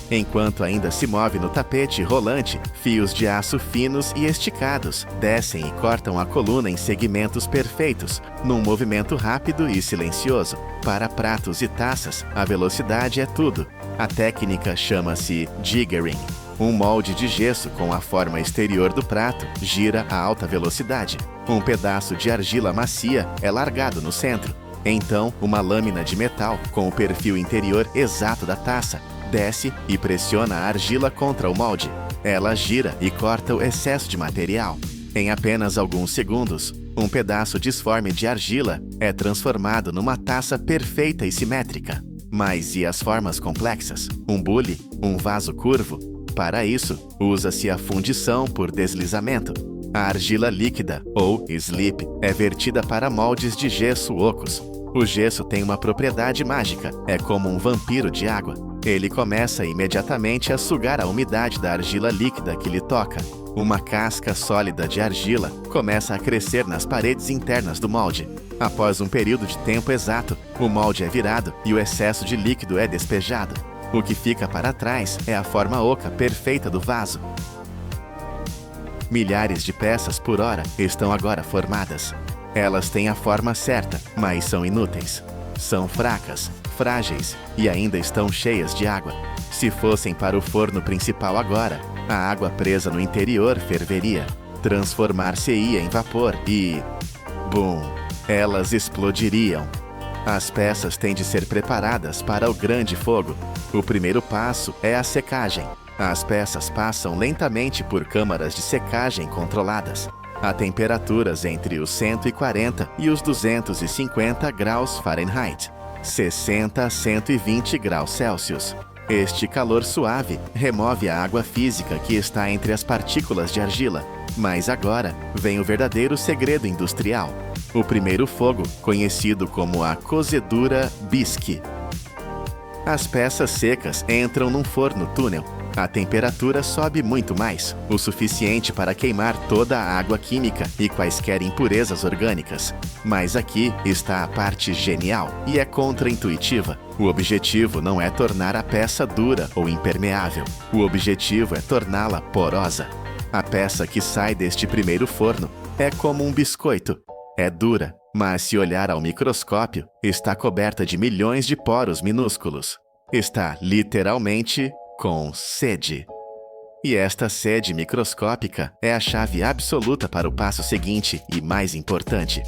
Enquanto ainda se move no tapete rolante, fios de aço finos e esticados descem e cortam a coluna em segmentos perfeitos, num movimento rápido e silencioso. Para pratos e taças, a velocidade é tudo. A técnica chama-se jiggering. Um molde de gesso com a forma exterior do prato gira a alta velocidade. Um pedaço de argila macia é largado no centro. Então, uma lâmina de metal com o perfil interior exato da taça desce e pressiona a argila contra o molde. Ela gira e corta o excesso de material. Em apenas alguns segundos, um pedaço disforme de argila é transformado numa taça perfeita e simétrica. Mas e as formas complexas? Um bule? Um vaso curvo? Para isso, usa-se a fundição por deslizamento. A argila líquida, ou slip, é vertida para moldes de gesso ocos. O gesso tem uma propriedade mágica, é como um vampiro de água. Ele começa imediatamente a sugar a umidade da argila líquida que lhe toca. Uma casca sólida de argila começa a crescer nas paredes internas do molde. Após um período de tempo exato, o molde é virado e o excesso de líquido é despejado. O que fica para trás é a forma oca perfeita do vaso. Milhares de peças por hora estão agora formadas. Elas têm a forma certa, mas são inúteis. São fracas, frágeis e ainda estão cheias de água. Se fossem para o forno principal agora, a água presa no interior ferveria, transformar-se-ia em vapor e... bum! Elas explodiriam. As peças têm de ser preparadas para o grande fogo. O primeiro passo é a secagem. As peças passam lentamente por câmaras de secagem controladas, a temperaturas entre os 140 e os 250 graus Fahrenheit, 60 a 120 graus Celsius. Este calor suave remove a água física que está entre as partículas de argila. Mas agora vem o verdadeiro segredo industrial. O primeiro fogo, conhecido como a cozedura bisque. As peças secas entram num forno-túnel. A temperatura sobe muito mais, o suficiente para queimar toda a água química e quaisquer impurezas orgânicas. Mas aqui está a parte genial e é contra-intuitiva. O objetivo não é tornar a peça dura ou impermeável. O objetivo é torná-la porosa. A peça que sai deste primeiro forno é como um biscoito. É dura, mas se olhar ao microscópio, está coberta de milhões de poros minúsculos. Está literalmente com sede. E esta sede microscópica é a chave absoluta para o passo seguinte e mais importante.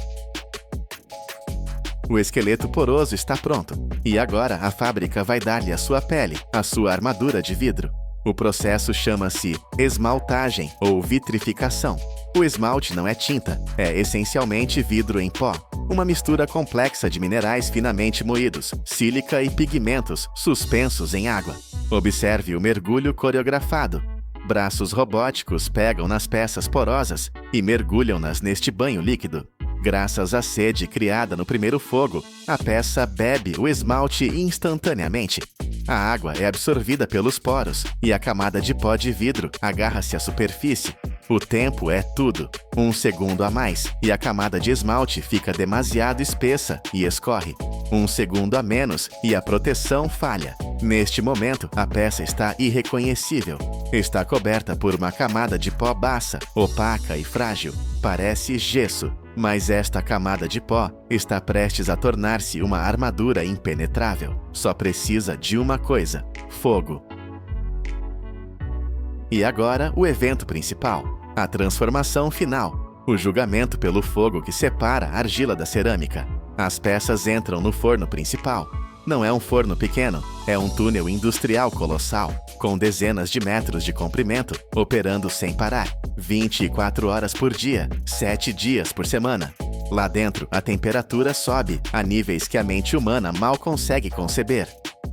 O esqueleto poroso está pronto, e agora a fábrica vai dar-lhe a sua pele, a sua armadura de vidro. O processo chama-se esmaltagem ou vitrificação. O esmalte não é tinta, é essencialmente vidro em pó, uma mistura complexa de minerais finamente moídos, sílica e pigmentos suspensos em água. Observe o mergulho coreografado. Braços robóticos pegam nas peças porosas e mergulham-nas neste banho líquido. Graças à sede criada no primeiro fogo, a peça bebe o esmalte instantaneamente. A água é absorvida pelos poros e a camada de pó de vidro agarra-se à superfície. O tempo é tudo. 1 segundo a mais e a camada de esmalte fica demasiado espessa e escorre. 1 segundo a menos e a proteção falha. Neste momento, a peça está irreconhecível. Está coberta por uma camada de pó bassa, opaca e frágil. Parece gesso, mas esta camada de pó está prestes a tornar-se uma armadura impenetrável. Só precisa de uma coisa: fogo. E agora, o evento principal: a transformação final. O julgamento pelo fogo que separa a argila da cerâmica. As peças entram no forno principal. Não é um forno pequeno, é um túnel industrial colossal, com dezenas de metros de comprimento, operando sem parar, 24 horas por dia, 7 dias por semana. Lá dentro, a temperatura sobe a níveis que a mente humana mal consegue conceber.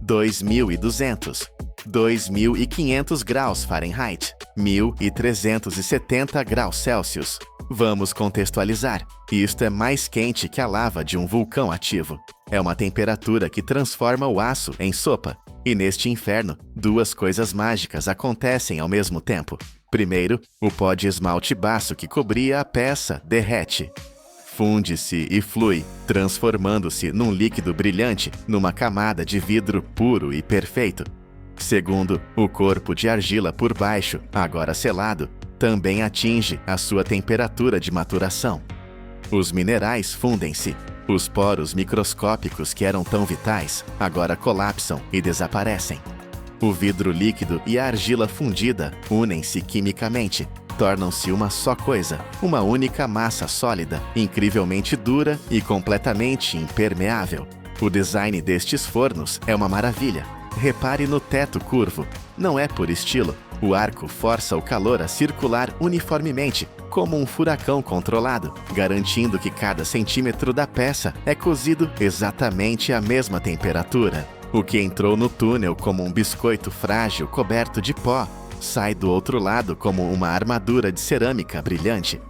2.200, 2.500 graus Fahrenheit, 1.370 graus Celsius. Vamos contextualizar. Isto é mais quente que a lava de um vulcão ativo. É uma temperatura que transforma o aço em sopa. E neste inferno, duas coisas mágicas acontecem ao mesmo tempo. Primeiro, o pó de esmalte baço que cobria a peça derrete. Funde-se e flui, transformando-se num líquido brilhante, numa camada de vidro puro e perfeito. Segundo, o corpo de argila por baixo, agora selado, também atinge a sua temperatura de maturação. Os minerais fundem-se. Os poros microscópicos que eram tão vitais agora colapsam e desaparecem. O vidro líquido e a argila fundida unem-se quimicamente, tornam-se uma só coisa, uma única massa sólida, incrivelmente dura e completamente impermeável. O design destes fornos é uma maravilha. Repare no teto curvo. Não é por estilo. O arco força o calor a circular uniformemente, como um furacão controlado, garantindo que cada centímetro da peça é cozido exatamente à mesma temperatura. O que entrou no túnel como um biscoito frágil coberto de pó, sai do outro lado como uma armadura de cerâmica brilhante.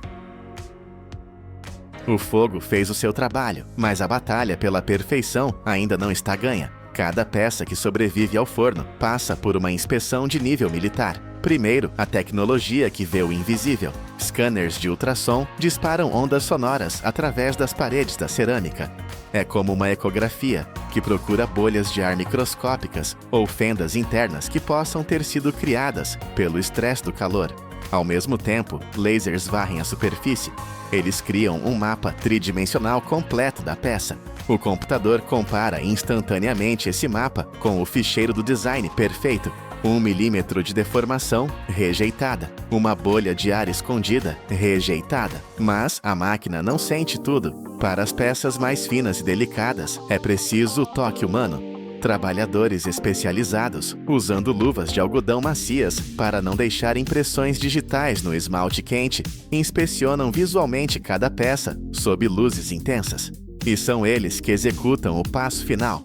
O fogo fez o seu trabalho, mas a batalha pela perfeição ainda não está ganha. Cada peça que sobrevive ao forno passa por uma inspeção de nível militar. Primeiro, a tecnologia que vê o invisível. Scanners de ultrassom disparam ondas sonoras através das paredes da cerâmica. É como uma ecografia, que procura bolhas de ar microscópicas ou fendas internas que possam ter sido criadas pelo estresse do calor. Ao mesmo tempo, lasers varrem a superfície. Eles criam um mapa tridimensional completo da peça. O computador compara instantaneamente esse mapa com o ficheiro do design perfeito. 1 milímetro de deformação, rejeitada. Uma bolha de ar escondida, rejeitada. Mas a máquina não sente tudo. Para as peças mais finas e delicadas, é preciso o toque humano. Trabalhadores especializados, usando luvas de algodão macias para não deixar impressões digitais no esmalte quente, inspecionam visualmente cada peça, sob luzes intensas. E são eles que executam o passo final,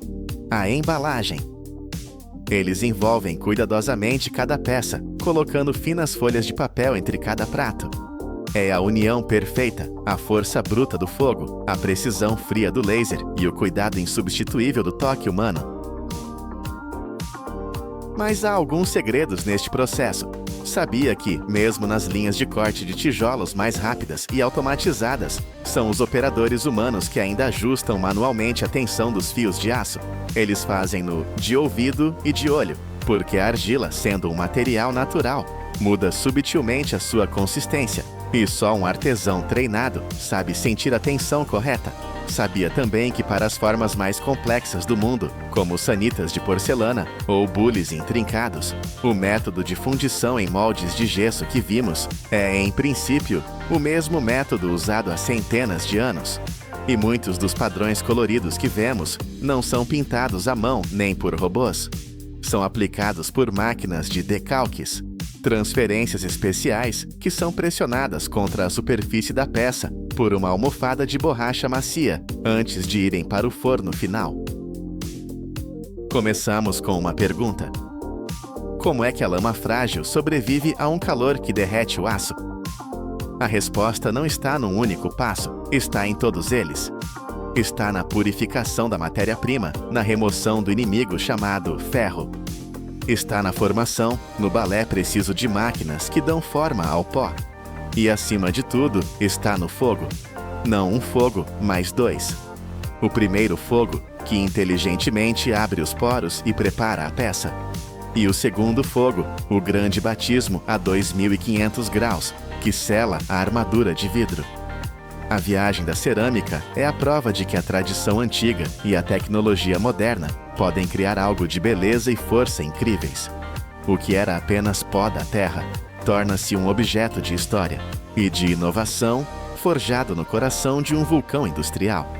a embalagem. Eles envolvem cuidadosamente cada peça, colocando finas folhas de papel entre cada prato. É a união perfeita, a força bruta do fogo, a precisão fria do laser e o cuidado insubstituível do toque humano. Mas há alguns segredos neste processo. Sabia que, mesmo nas linhas de corte de tijolos mais rápidas e automatizadas, são os operadores humanos que ainda ajustam manualmente a tensão dos fios de aço. Eles fazem-no de ouvido e de olho, porque a argila, sendo um material natural, muda subtilmente a sua consistência, e só um artesão treinado sabe sentir a tensão correta. Sabia também que para as formas mais complexas do mundo, como sanitas de porcelana ou bules intrincados, o método de fundição em moldes de gesso que vimos é, em princípio, o mesmo método usado há centenas de anos. E muitos dos padrões coloridos que vemos não são pintados à mão nem por robôs. São aplicados por máquinas de decalques, transferências especiais que são pressionadas contra a superfície da peça por uma almofada de borracha macia antes de irem para o forno final. Começamos com uma pergunta: Como é que a lama frágil sobrevive a um calor que derrete o aço? A resposta não está num único passo, está em todos eles. Está na purificação da matéria-prima, na remoção do inimigo chamado ferro. Está na formação, no balé preciso de máquinas que dão forma ao pó. E, acima de tudo, está no fogo. Não um fogo, mas dois. O primeiro fogo, que inteligentemente abre os poros e prepara a peça. E o segundo fogo, o grande batismo a 2.500 graus, que sela a armadura de vidro. A viagem da cerâmica é a prova de que a tradição antiga e a tecnologia moderna podem criar algo de beleza e força incríveis. O que era apenas pó da terra torna-se um objeto de história e de inovação forjado no coração de um vulcão industrial.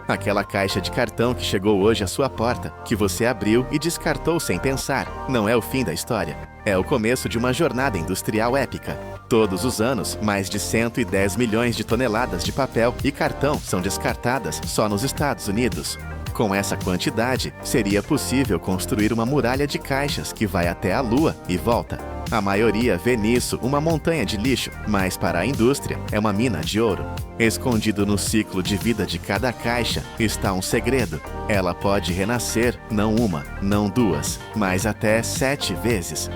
Aquela caixa de cartão que chegou hoje à sua porta, que você abriu e descartou sem pensar, não é o fim da história. É o começo de uma jornada industrial épica. Todos os anos, mais de 110 milhões de toneladas de papel e cartão são descartadas só nos Estados Unidos. Com essa quantidade, seria possível construir uma muralha de caixas que vai até a Lua e volta. A maioria vê nisso uma montanha de lixo, mas para a indústria é uma mina de ouro. Escondido no ciclo de vida de cada caixa está um segredo. Ela pode renascer não uma, não duas, mas até 7 vezes.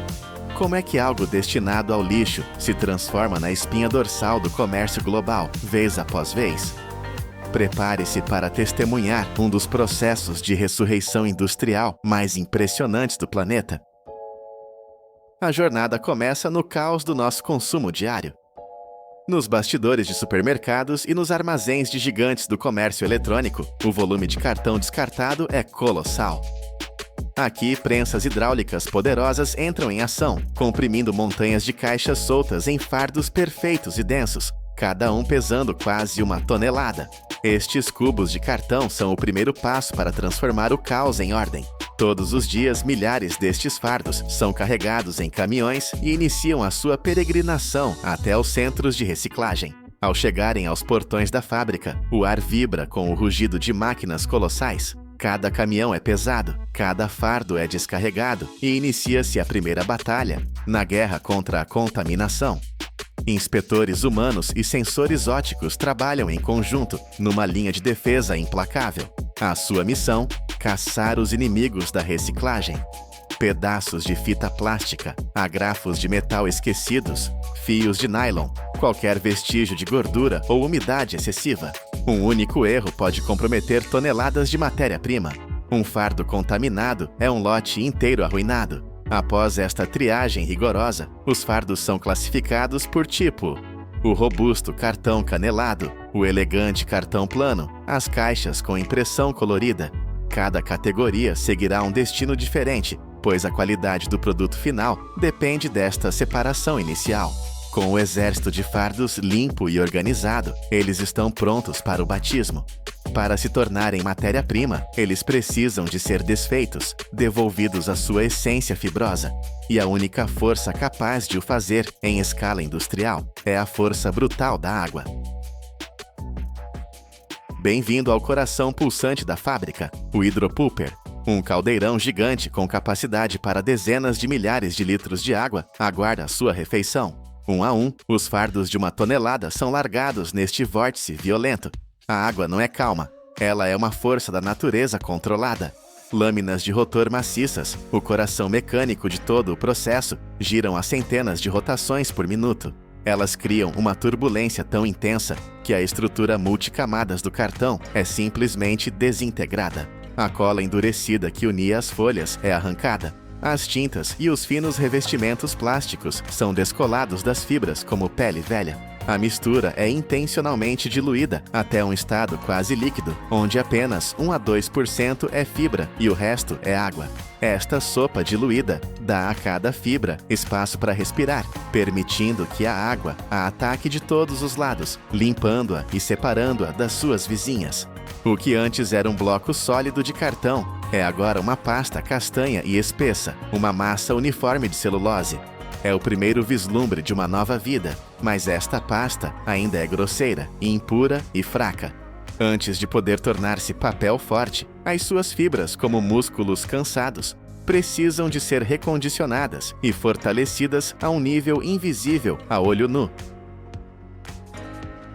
Como é que algo destinado ao lixo se transforma na espinha dorsal do comércio global, vez após vez? Prepare-se para testemunhar um dos processos de ressurreição industrial mais impressionantes do planeta. A jornada começa no caos do nosso consumo diário. Nos bastidores de supermercados e nos armazéns de gigantes do comércio eletrônico, o volume de cartão descartado é colossal. Aqui, prensas hidráulicas poderosas entram em ação, comprimindo montanhas de caixas soltas em fardos perfeitos e densos, cada um pesando quase 1 tonelada. Estes cubos de cartão são o primeiro passo para transformar o caos em ordem. Todos os dias, milhares destes fardos são carregados em caminhões e iniciam a sua peregrinação até os centros de reciclagem. Ao chegarem aos portões da fábrica, o ar vibra com o rugido de máquinas colossais. Cada caminhão é pesado, cada fardo é descarregado e inicia-se a primeira batalha, na guerra contra a contaminação. Inspetores humanos e sensores ópticos trabalham em conjunto, numa linha de defesa implacável. A sua missão: caçar os inimigos da reciclagem. Pedaços de fita plástica, agrafos de metal esquecidos, fios de nylon, qualquer vestígio de gordura ou umidade excessiva. Um único erro pode comprometer toneladas de matéria-prima. Um fardo contaminado é um lote inteiro arruinado. Após esta triagem rigorosa, os fardos são classificados por tipo: o robusto cartão canelado, o elegante cartão plano, as caixas com impressão colorida. Cada categoria seguirá um destino diferente, pois a qualidade do produto final depende desta separação inicial. Com o exército de fardos limpo e organizado, eles estão prontos para o batismo. Para se tornarem matéria-prima, eles precisam de ser desfeitos, devolvidos à sua essência fibrosa. E a única força capaz de o fazer em escala industrial é a força brutal da água. Bem-vindo ao coração pulsante da fábrica, o hidropulper. Um caldeirão gigante com capacidade para dezenas de milhares de litros de água aguarda a sua refeição. Um a um, os fardos de 1 tonelada são largados neste vórtice violento. A água não é calma, ela é uma força da natureza controlada. Lâminas de rotor maciças, o coração mecânico de todo o processo, giram a centenas de rotações por minuto. Elas criam uma turbulência tão intensa que a estrutura multicamadas do cartão é simplesmente desintegrada. A cola endurecida que unia as folhas é arrancada. As tintas e os finos revestimentos plásticos são descolados das fibras como pele velha. A mistura é intencionalmente diluída até um estado quase líquido, onde apenas 1 a 2% é fibra e o resto é água. Esta sopa diluída dá a cada fibra espaço para respirar, permitindo que a água a ataque de todos os lados, limpando-a e separando-a das suas vizinhas. O que antes era um bloco sólido de cartão é agora uma pasta castanha e espessa, uma massa uniforme de celulose. É o primeiro vislumbre de uma nova vida, mas esta pasta ainda é grosseira, impura e fraca. Antes de poder tornar-se papel forte, as suas fibras, como músculos cansados, precisam de ser recondicionadas e fortalecidas a um nível invisível a olho nu.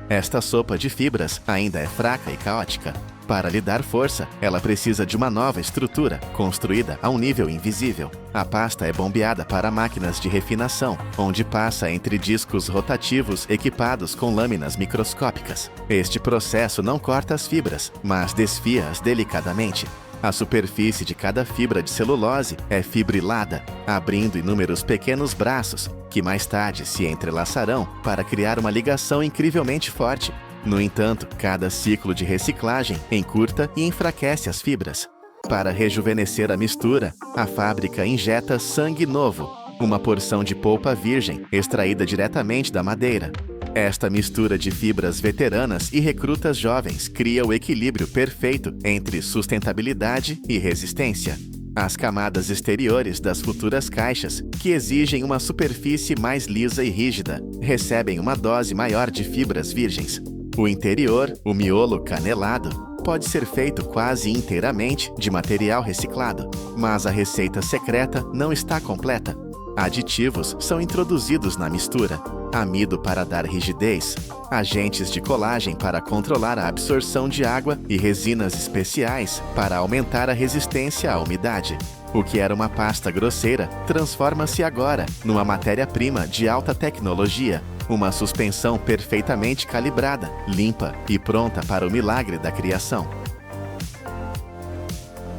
Esta sopa de fibras ainda é fraca e caótica. Para lhe dar força, ela precisa de uma nova estrutura, construída a um nível invisível. A pasta é bombeada para máquinas de refinação, onde passa entre discos rotativos equipados com lâminas microscópicas. Este processo não corta as fibras, mas desfia-as delicadamente. A superfície de cada fibra de celulose é fibrilada, abrindo inúmeros pequenos braços, que mais tarde se entrelaçarão para criar uma ligação incrivelmente forte. No entanto, cada ciclo de reciclagem encurta e enfraquece as fibras. Para rejuvenescer a mistura, a fábrica injeta sangue novo, uma porção de polpa virgem extraída diretamente da madeira. Esta mistura de fibras veteranas e recrutas jovens cria o equilíbrio perfeito entre sustentabilidade e resistência. As camadas exteriores das futuras caixas, que exigem uma superfície mais lisa e rígida, recebem uma dose maior de fibras virgens. O interior, o miolo canelado, pode ser feito quase inteiramente de material reciclado, mas a receita secreta não está completa. Aditivos são introduzidos na mistura: amido para dar rigidez, agentes de colagem para controlar a absorção de água e resinas especiais para aumentar a resistência à umidade. O que era uma pasta grosseira transforma-se agora numa matéria-prima de alta tecnologia, uma suspensão perfeitamente calibrada, limpa e pronta para o milagre da criação.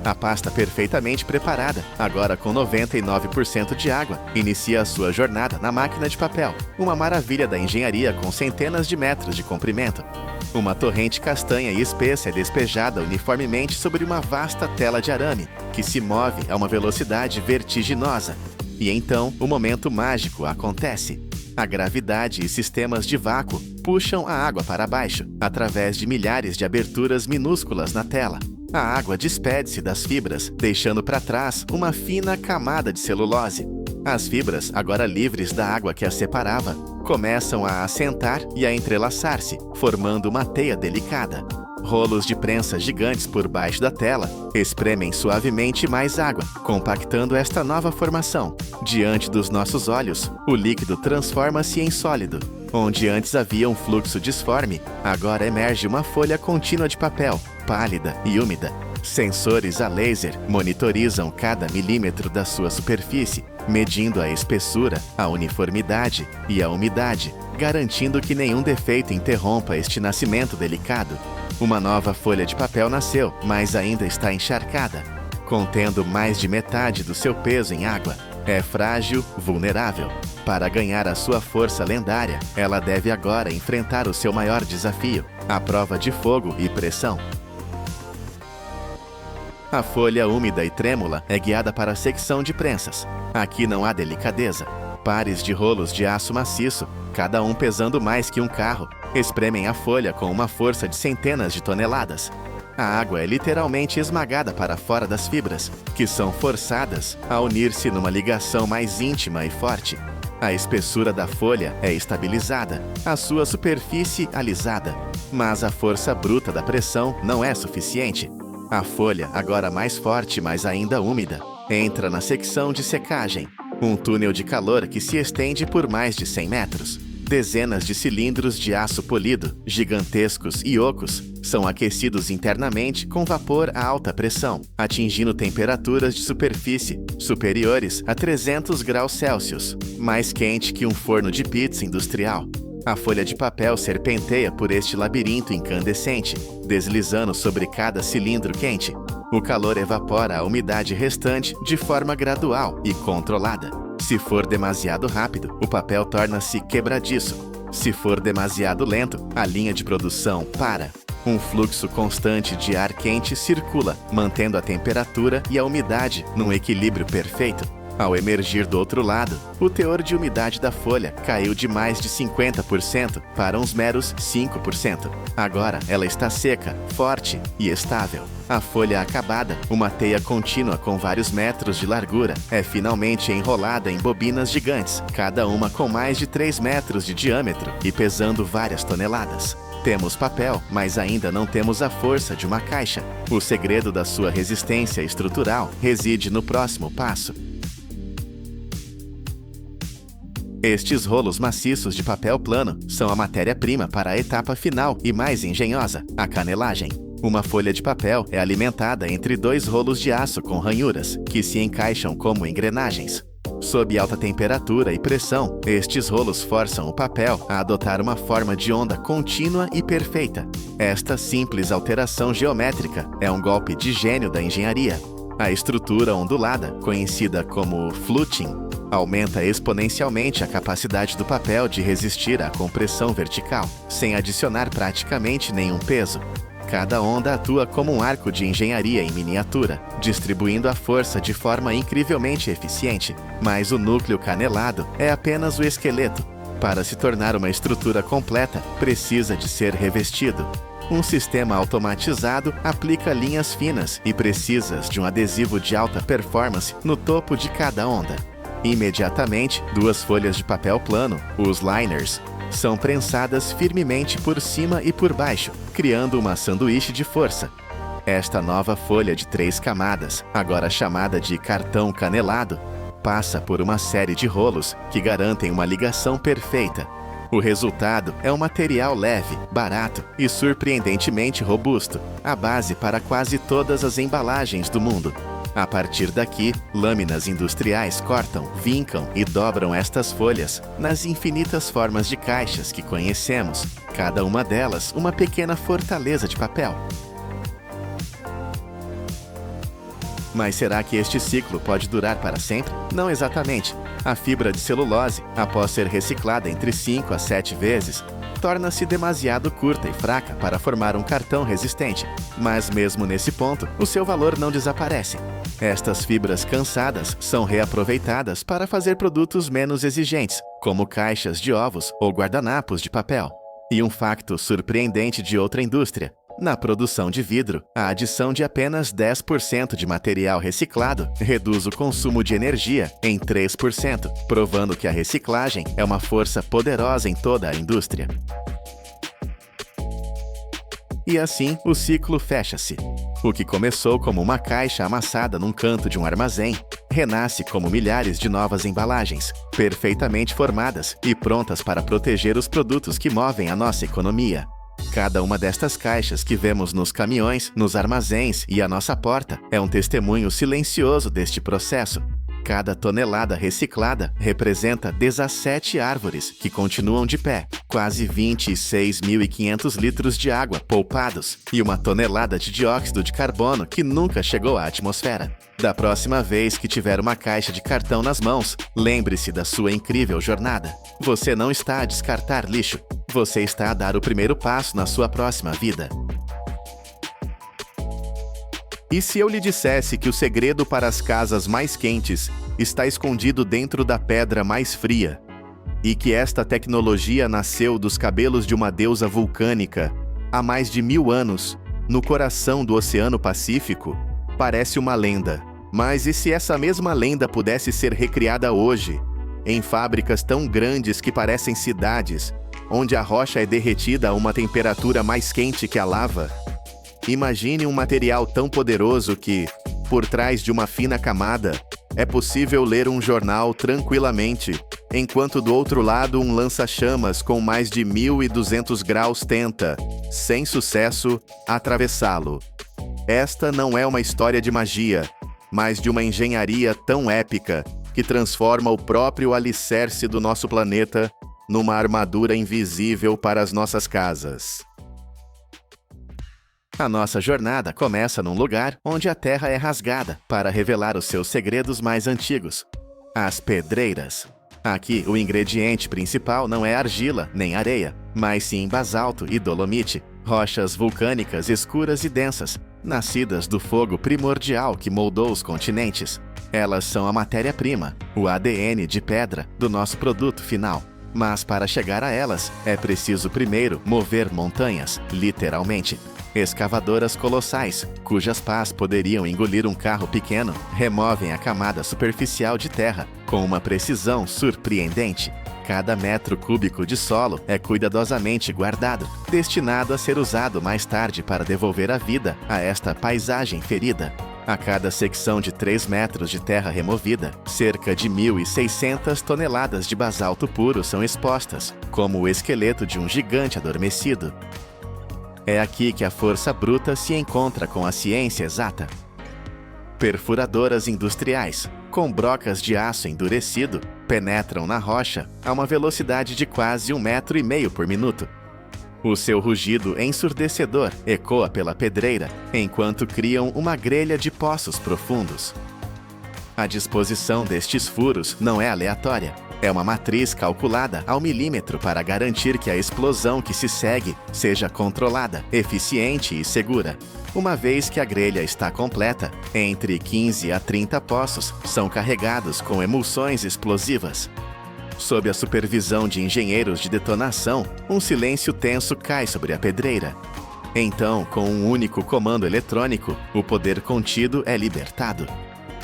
A pasta perfeitamente preparada, agora com 99% de água, inicia a sua jornada na máquina de papel, uma maravilha da engenharia com centenas de metros de comprimento. Uma torrente castanha e espessa é despejada uniformemente sobre uma vasta tela de arame, que se move a uma velocidade vertiginosa. E então, o momento mágico acontece. A gravidade e sistemas de vácuo puxam a água para baixo, através de milhares de aberturas minúsculas na tela. A água despede-se das fibras, deixando para trás uma fina camada de celulose. As fibras, agora livres da água que as separava, começam a assentar e a entrelaçar-se, formando uma teia delicada. Rolos de prensa gigantes por baixo da tela espremem suavemente mais água, compactando esta nova formação. Diante dos nossos olhos, o líquido transforma-se em sólido. Onde antes havia um fluxo disforme, agora emerge uma folha contínua de papel, pálida e úmida. Sensores a laser monitorizam cada milímetro da sua superfície, medindo a espessura, a uniformidade e a umidade, garantindo que nenhum defeito interrompa este nascimento delicado. Uma nova folha de papel nasceu, mas ainda está encharcada, contendo mais de metade do seu peso em água. É frágil, vulnerável. Para ganhar a sua força lendária, ela deve agora enfrentar o seu maior desafio, a prova de fogo e pressão. A folha úmida e trêmula é guiada para a secção de prensas. Aqui não há delicadeza. Pares de rolos de aço maciço, cada um pesando mais que um carro, espremem a folha com uma força de centenas de toneladas. A água é literalmente esmagada para fora das fibras, que são forçadas a unir-se numa ligação mais íntima e forte. A espessura da folha é estabilizada, a sua superfície alisada. Mas a força bruta da pressão não é suficiente. A folha, agora mais forte, mas ainda úmida, entra na secção de secagem, um túnel de calor que se estende por mais de 100 metros. Dezenas de cilindros de aço polido, gigantescos e ocos, são aquecidos internamente com vapor a alta pressão, atingindo temperaturas de superfície superiores a 300 graus Celsius, mais quente que um forno de pizza industrial. A folha de papel serpenteia por este labirinto incandescente, deslizando sobre cada cilindro quente. O calor evapora a umidade restante de forma gradual e controlada. Se for demasiado rápido, o papel torna-se quebradiço. Se for demasiado lento, a linha de produção para. Um fluxo constante de ar quente circula, mantendo a temperatura e a umidade num equilíbrio perfeito. Ao emergir do outro lado, o teor de umidade da folha caiu de mais de 50% para uns meros 5%. Agora ela está seca, forte e estável. A folha acabada, uma teia contínua com vários metros de largura, é finalmente enrolada em bobinas gigantes, cada uma com mais de 3 metros de diâmetro e pesando várias toneladas. Temos papel, mas ainda não temos a força de uma caixa. O segredo da sua resistência estrutural reside no próximo passo. Estes rolos maciços de papel plano são a matéria-prima para a etapa final e mais engenhosa, a canelagem. Uma folha de papel é alimentada entre dois rolos de aço com ranhuras, que se encaixam como engrenagens. Sob alta temperatura e pressão, estes rolos forçam o papel a adotar uma forma de onda contínua e perfeita. Esta simples alteração geométrica é um golpe de gênio da engenharia. A estrutura ondulada, conhecida como fluting, aumenta exponencialmente a capacidade do papel de resistir à compressão vertical, sem adicionar praticamente nenhum peso. Cada onda atua como um arco de engenharia em miniatura, distribuindo a força de forma incrivelmente eficiente. Mas o núcleo canelado é apenas o esqueleto. Para se tornar uma estrutura completa, precisa de ser revestido. Um sistema automatizado aplica linhas finas e precisas de um adesivo de alta performance no topo de cada onda. Imediatamente, duas folhas de papel plano, os liners, são prensadas firmemente por cima e por baixo, criando uma sanduíche de força. Esta nova folha de 3 camadas, agora chamada de cartão canelado, passa por uma série de rolos que garantem uma ligação perfeita. O resultado é um material leve, barato e surpreendentemente robusto, a base para quase todas as embalagens do mundo. A partir daqui, lâminas industriais cortam, vincam e dobram estas folhas nas infinitas formas de caixas que conhecemos, cada uma delas uma pequena fortaleza de papel. Mas será que este ciclo pode durar para sempre? Não exatamente. A fibra de celulose, após ser reciclada entre 5 a 7 vezes, torna-se demasiado curta e fraca para formar um cartão resistente. Mas mesmo nesse ponto, o seu valor não desaparece. Estas fibras cansadas são reaproveitadas para fazer produtos menos exigentes, como caixas de ovos ou guardanapos de papel. E um facto surpreendente de outra indústria: na produção de vidro, a adição de apenas 10% de material reciclado reduz o consumo de energia em 3%, provando que a reciclagem é uma força poderosa em toda a indústria. E assim, o ciclo fecha-se. O que começou como uma caixa amassada num canto de um armazém, renasce como milhares de novas embalagens, perfeitamente formadas e prontas para proteger os produtos que movem a nossa economia. Cada uma destas caixas que vemos nos caminhões, nos armazéns e à nossa porta é um testemunho silencioso deste processo. Cada tonelada reciclada representa 17 árvores que continuam de pé, quase 26.500 litros de água poupados e uma tonelada de dióxido de carbono que nunca chegou à atmosfera. Da próxima vez que tiver uma caixa de cartão nas mãos, lembre-se da sua incrível jornada. Você não está a descartar lixo, você está a dar o primeiro passo na sua próxima vida. E se eu lhe dissesse que o segredo para as casas mais quentes está escondido dentro da pedra mais fria, e que esta tecnologia nasceu dos cabelos de uma deusa vulcânica há mais de 1000 anos, no coração do Oceano Pacífico? Parece uma lenda. Mas e se essa mesma lenda pudesse ser recriada hoje, em fábricas tão grandes que parecem cidades, onde a rocha é derretida a uma temperatura mais quente que a lava? Imagine um material tão poderoso que, por trás de uma fina camada, é possível ler um jornal tranquilamente, enquanto do outro lado um lança-chamas com mais de 1200 graus tenta, sem sucesso, atravessá-lo. Esta não é uma história de magia, mas de uma engenharia tão épica que transforma o próprio alicerce do nosso planeta numa armadura invisível para as nossas casas. A nossa jornada começa num lugar onde a terra é rasgada para revelar os seus segredos mais antigos: as pedreiras. Aqui, o ingrediente principal não é argila nem areia, mas sim basalto e dolomite, rochas vulcânicas escuras e densas, nascidas do fogo primordial que moldou os continentes. Elas são a matéria-prima, o ADN de pedra do nosso produto final. Mas para chegar a elas, é preciso primeiro mover montanhas, literalmente. Escavadoras colossais, cujas pás poderiam engolir um carro pequeno, removem a camada superficial de terra com uma precisão surpreendente. Cada metro cúbico de solo é cuidadosamente guardado, destinado a ser usado mais tarde para devolver a vida a esta paisagem ferida. A cada secção de 3 metros de terra removida, cerca de 1.600 toneladas de basalto puro são expostas, como o esqueleto de um gigante adormecido. É aqui que a força bruta se encontra com a ciência exata. Perfuradoras industriais, com brocas de aço endurecido, penetram na rocha a uma velocidade de quase 1,5 metro por minuto. O seu rugido ensurdecedor ecoa pela pedreira, enquanto criam uma grelha de poços profundos. A disposição destes furos não é aleatória. É uma matriz calculada ao milímetro para garantir que a explosão que se segue seja controlada, eficiente e segura. Uma vez que a grelha está completa, entre 15 a 30 poços são carregados com emulsões explosivas. Sob a supervisão de engenheiros de detonação, um silêncio tenso cai sobre a pedreira. Então, com um único comando eletrônico, o poder contido é libertado.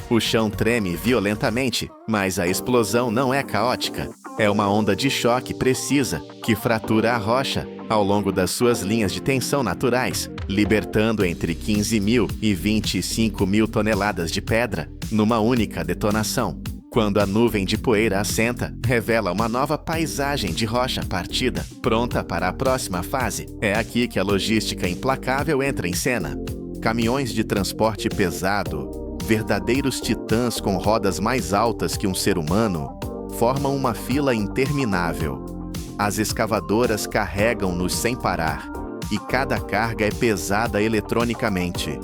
O chão treme violentamente, mas a explosão não é caótica. É uma onda de choque precisa que fratura a rocha ao longo das suas linhas de tensão naturais, libertando entre 15.000 e 25.000 toneladas de pedra numa única detonação. Quando a nuvem de poeira assenta, revela uma nova paisagem de rocha partida, pronta para a próxima fase. É aqui que a logística implacável entra em cena. Caminhões de transporte pesado, verdadeiros titãs com rodas mais altas que um ser humano, formam uma fila interminável. As escavadoras carregam-nos sem parar, e cada carga é pesada eletronicamente.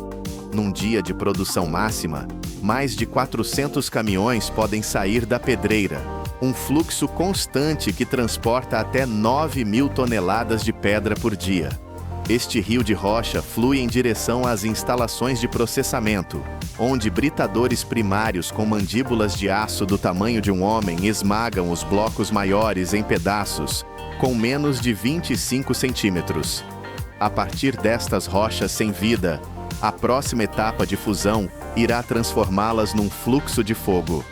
Num dia de produção máxima, mais de 400 caminhões podem sair da pedreira, um fluxo constante que transporta até 9.000 toneladas de pedra por dia. Este rio de rocha flui em direção às instalações de processamento, onde britadores primários com mandíbulas de aço do tamanho de um homem esmagam os blocos maiores em pedaços, com menos de 25 centímetros. A partir destas rochas sem vida, a próxima etapa de fusão irá transformá-las num fluxo de fogo.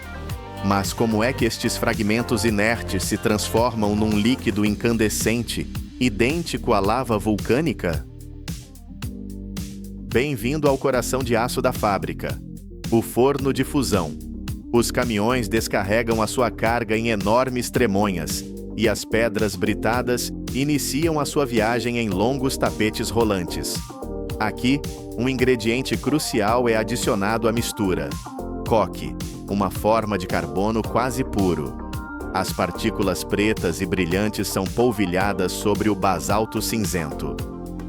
Mas como é que estes fragmentos inertes se transformam num líquido incandescente, idêntico à lava vulcânica? Bem-vindo ao coração de aço da fábrica, o forno de fusão. Os caminhões descarregam a sua carga em enormes tremonhas, e as pedras britadas iniciam a sua viagem em longos tapetes rolantes. Aqui, um ingrediente crucial é adicionado à mistura: coque, uma forma de carbono quase puro. As partículas pretas e brilhantes são polvilhadas sobre o basalto cinzento.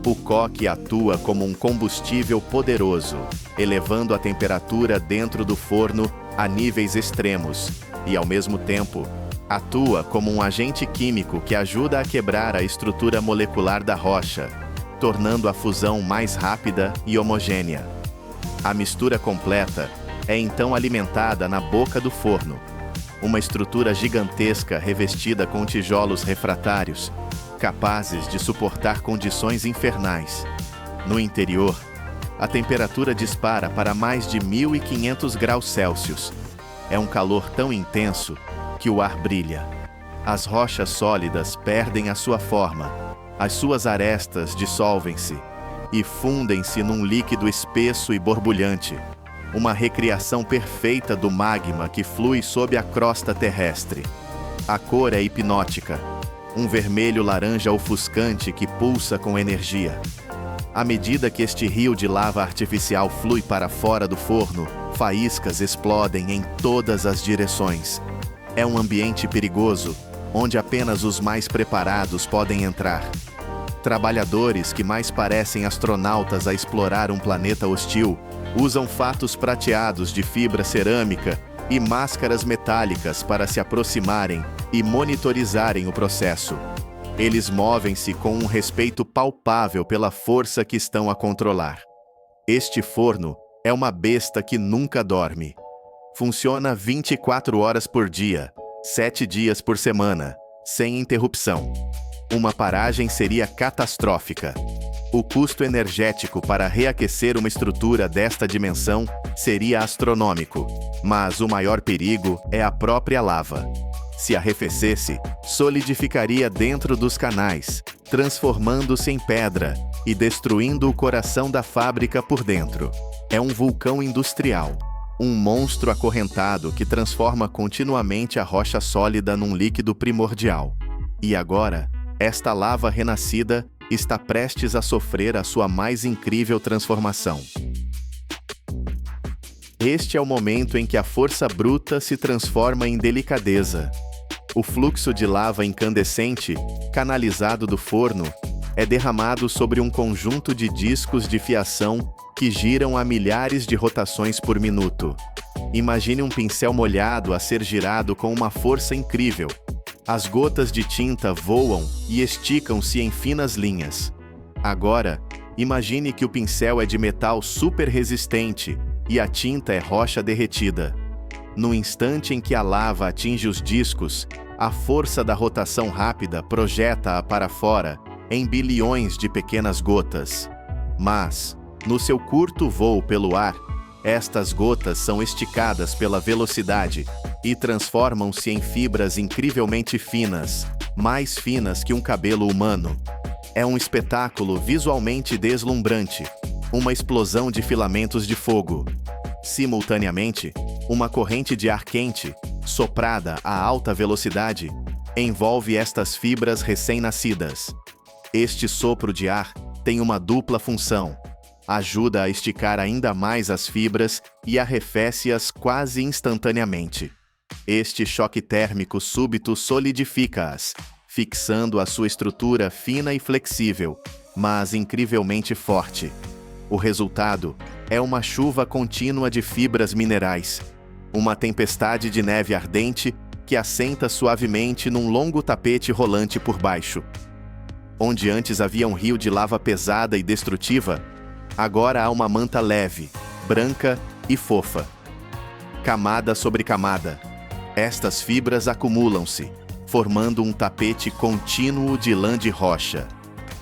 O coque atua como um combustível poderoso, elevando a temperatura dentro do forno a níveis extremos, e, ao mesmo tempo, atua como um agente químico que ajuda a quebrar a estrutura molecular da rocha, tornando a fusão mais rápida e homogênea. A mistura completa é então alimentada na boca do forno, uma estrutura gigantesca revestida com tijolos refratários, capazes de suportar condições infernais. No interior, a temperatura dispara para mais de 1.500 graus Celsius. É um calor tão intenso que o ar brilha. As rochas sólidas perdem a sua forma, as suas arestas dissolvem-se e fundem-se num líquido espesso e borbulhante, uma recriação perfeita do magma que flui sob a crosta terrestre. A cor é hipnótica, um vermelho-laranja ofuscante que pulsa com energia. À medida que este rio de lava artificial flui para fora do forno, faíscas explodem em todas as direções. É um ambiente perigoso, onde apenas os mais preparados podem entrar. Trabalhadores que mais parecem astronautas a explorar um planeta hostil usam fatos prateados de fibra cerâmica e máscaras metálicas para se aproximarem e monitorizarem o processo. Eles movem-se com um respeito palpável pela força que estão a controlar. Este forno é uma besta que nunca dorme. Funciona 24 horas por dia, 7 dias por semana, sem interrupção. Uma paragem seria catastrófica. O custo energético para reaquecer uma estrutura desta dimensão seria astronômico, mas o maior perigo é a própria lava. Se arrefecesse, solidificaria dentro dos canais, transformando-se em pedra e destruindo o coração da fábrica por dentro. É um vulcão industrial, um monstro acorrentado que transforma continuamente a rocha sólida num líquido primordial. E agora, esta lava renascida está prestes a sofrer a sua mais incrível transformação. Este é o momento em que a força bruta se transforma em delicadeza. O fluxo de lava incandescente, canalizado do forno, é derramado sobre um conjunto de discos de fiação que giram a milhares de rotações por minuto. Imagine um pincel molhado a ser girado com uma força incrível. As gotas de tinta voam e esticam-se em finas linhas. Agora, imagine que o pincel é de metal super resistente e a tinta é rocha derretida. No instante em que a lava atinge os discos, a força da rotação rápida projeta-a para fora, em bilhões de pequenas gotas. Mas, no seu curto voo pelo ar, estas gotas são esticadas pela velocidade e transformam-se em fibras incrivelmente finas, mais finas que um cabelo humano. É um espetáculo visualmente deslumbrante, uma explosão de filamentos de fogo. Simultaneamente, uma corrente de ar quente, soprada a alta velocidade, envolve estas fibras recém-nascidas. Este sopro de ar tem uma dupla função. Ajuda a esticar ainda mais as fibras e arrefece-as quase instantaneamente. Este choque térmico súbito solidifica-as, fixando a sua estrutura fina e flexível, mas incrivelmente forte. O resultado é uma chuva contínua de fibras minerais, uma tempestade de neve ardente que assenta suavemente num longo tapete rolante por baixo. Onde antes havia um rio de lava pesada e destrutiva, agora há uma manta leve, branca e fofa. Camada sobre camada, estas fibras acumulam-se, formando um tapete contínuo de lã de rocha.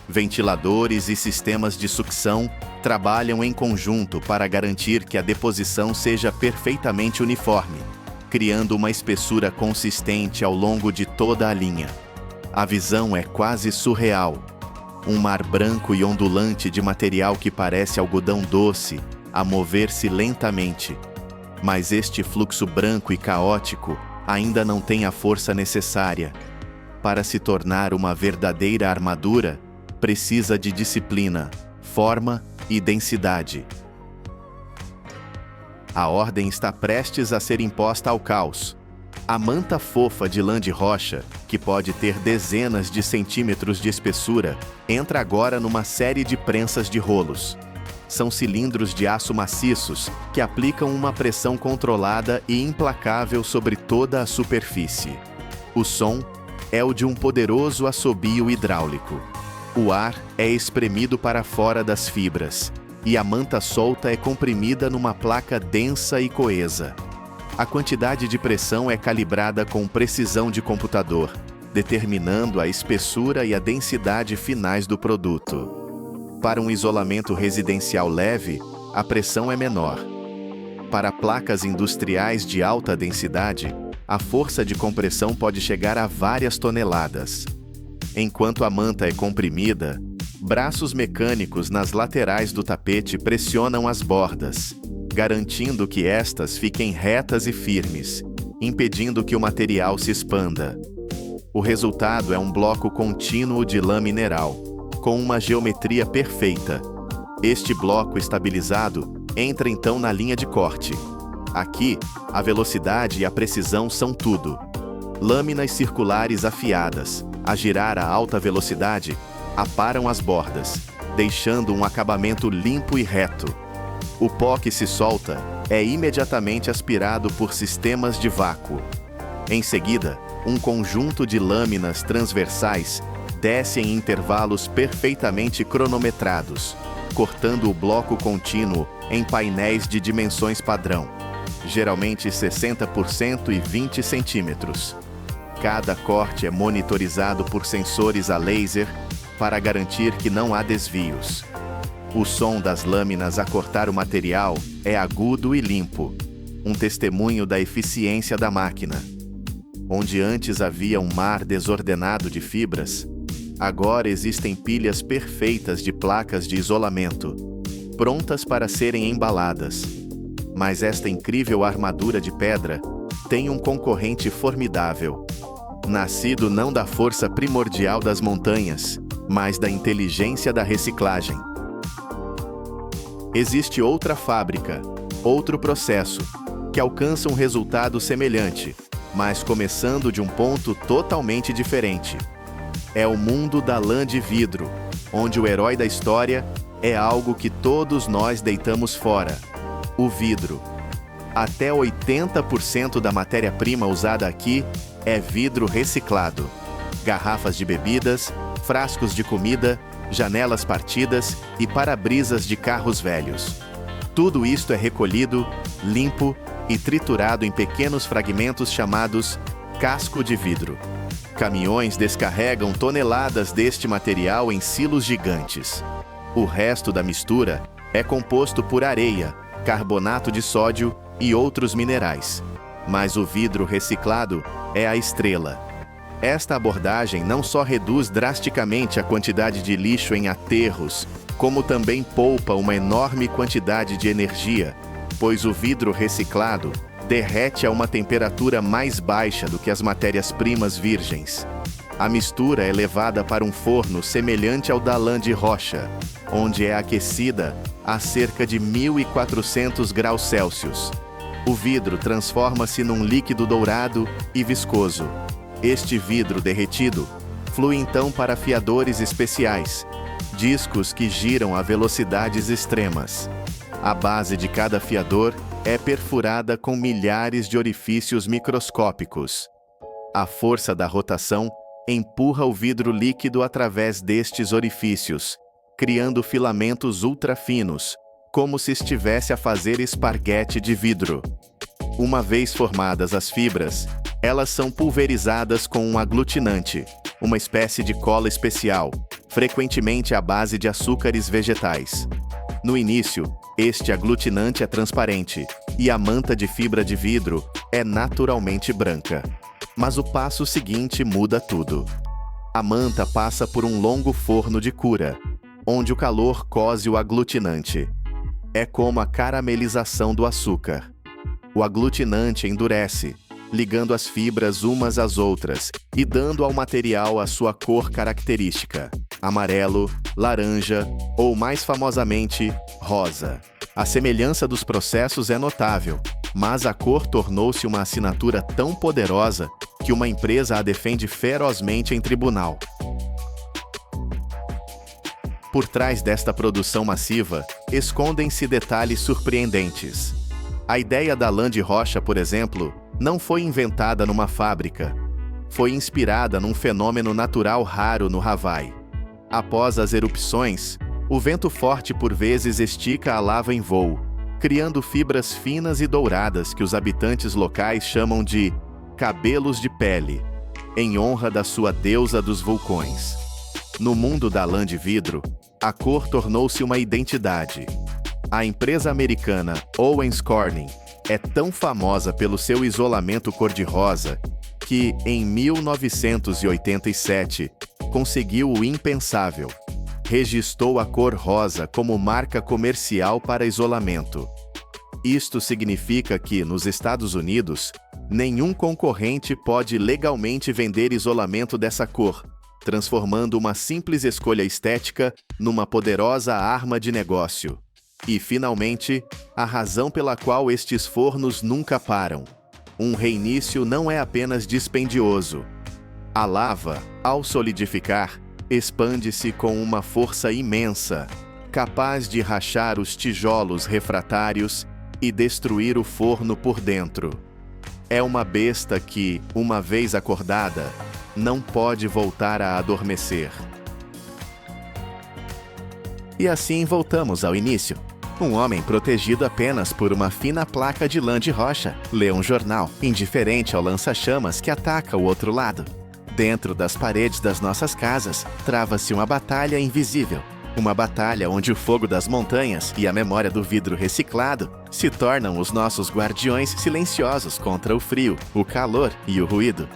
Ventiladores e sistemas de sucção trabalham em conjunto para garantir que a deposição seja perfeitamente uniforme, criando uma espessura consistente ao longo de toda a linha. A visão é quase surreal. Um mar branco e ondulante de material que parece algodão doce, a mover-se lentamente. Mas este fluxo branco e caótico ainda não tem a força necessária. Para se tornar uma verdadeira armadura, precisa de disciplina, forma e densidade. A ordem está prestes a ser imposta ao caos. A manta fofa de lã de rocha, que pode ter dezenas de centímetros de espessura, entra agora numa série de prensas de rolos. São cilindros de aço maciços que aplicam uma pressão controlada e implacável sobre toda a superfície. O som é o de um poderoso assobio hidráulico. O ar é espremido para fora das fibras, e a manta solta é comprimida numa placa densa e coesa. A quantidade de pressão é calibrada com precisão de computador, determinando a espessura e a densidade finais do produto. Para um isolamento residencial leve, a pressão é menor. Para placas industriais de alta densidade, a força de compressão pode chegar a várias toneladas. Enquanto a manta é comprimida, braços mecânicos nas laterais do tapete pressionam as bordas, garantindo que estas fiquem retas e firmes, impedindo que o material se expanda. O resultado é um bloco contínuo de lã mineral, com uma geometria perfeita. Este bloco estabilizado entra então na linha de corte. Aqui, a velocidade e a precisão são tudo. Lâminas circulares afiadas, a girar a alta velocidade, aparam as bordas, deixando um acabamento limpo e reto. O pó que se solta é imediatamente aspirado por sistemas de vácuo. Em seguida, um conjunto de lâminas transversais desce em intervalos perfeitamente cronometrados, cortando o bloco contínuo em painéis de dimensões padrão, geralmente 60 por 120 centímetros. Cada corte é monitorizado por sensores a laser para garantir que não há desvios. O som das lâminas a cortar o material é agudo e limpo, um testemunho da eficiência da máquina. Onde antes havia um mar desordenado de fibras, agora existem pilhas perfeitas de placas de isolamento, prontas para serem embaladas. Mas esta incrível armadura de pedra tem um concorrente formidável, nascido não da força primordial das montanhas, mas da inteligência da reciclagem. Existe outra fábrica, outro processo, que alcança um resultado semelhante, mas começando de um ponto totalmente diferente. É o mundo da lã de vidro, onde o herói da história é algo que todos nós deitamos fora: o vidro. Até 80% da matéria-prima usada aqui é vidro reciclado. Garrafas de bebidas, frascos de comida, janelas partidas e para-brisas de carros velhos. Tudo isto é recolhido, limpo e triturado em pequenos fragmentos chamados casco de vidro. Caminhões descarregam toneladas deste material em silos gigantes. O resto da mistura é composto por areia, carbonato de sódio e outros minerais. Mas o vidro reciclado é a estrela. Esta abordagem não só reduz drasticamente a quantidade de lixo em aterros, como também poupa uma enorme quantidade de energia, pois o vidro reciclado derrete a uma temperatura mais baixa do que as matérias-primas virgens. A mistura é levada para um forno semelhante ao da lã de rocha, onde é aquecida a cerca de 1400 graus Celsius. O vidro transforma-se num líquido dourado e viscoso. Este vidro derretido flui então para afiadores especiais, discos que giram a velocidades extremas. A base de cada afiador é perfurada com milhares de orifícios microscópicos. A força da rotação empurra o vidro líquido através destes orifícios, criando filamentos ultrafinos, como se estivesse a fazer esparguete de vidro. Uma vez formadas as fibras, elas são pulverizadas com um aglutinante, uma espécie de cola especial, frequentemente à base de açúcares vegetais. No início, este aglutinante é transparente e a manta de fibra de vidro é naturalmente branca. Mas o passo seguinte muda tudo. A manta passa por um longo forno de cura, onde o calor cose o aglutinante. É como a caramelização do açúcar. O aglutinante endurece, ligando as fibras umas às outras e dando ao material a sua cor característica: amarelo, laranja ou, mais famosamente, rosa. A semelhança dos processos é notável, mas a cor tornou-se uma assinatura tão poderosa que uma empresa a defende ferozmente em tribunal. Por trás desta produção massiva, escondem-se detalhes surpreendentes. A ideia da lã de rocha, por exemplo, não foi inventada numa fábrica. Foi inspirada num fenômeno natural raro no Hawaii. Após as erupções, o vento forte por vezes estica a lava em voo, criando fibras finas e douradas que os habitantes locais chamam de cabelos de pele, em honra da sua deusa dos vulcões. No mundo da lã de vidro, a cor tornou-se uma identidade. A empresa americana Owens Corning é tão famosa pelo seu isolamento cor-de-rosa que, em 1987, conseguiu o impensável. Registrou a cor rosa como marca comercial para isolamento. Isto significa que, nos Estados Unidos, nenhum concorrente pode legalmente vender isolamento dessa cor, transformando uma simples escolha estética numa poderosa arma de negócio. E, finalmente, a razão pela qual estes fornos nunca param. Um reinício não é apenas dispendioso. A lava, ao solidificar, expande-se com uma força imensa, capaz de rachar os tijolos refratários e destruir o forno por dentro. É uma besta que, uma vez acordada, não pode voltar a adormecer. E assim voltamos ao início. Um homem protegido apenas por uma fina placa de lã de rocha lê um jornal, indiferente ao lança-chamas que ataca o outro lado. Dentro das paredes das nossas casas, trava-se uma batalha invisível. Uma batalha onde o fogo das montanhas e a memória do vidro reciclado se tornam os nossos guardiões silenciosos contra o frio, o calor e o ruído.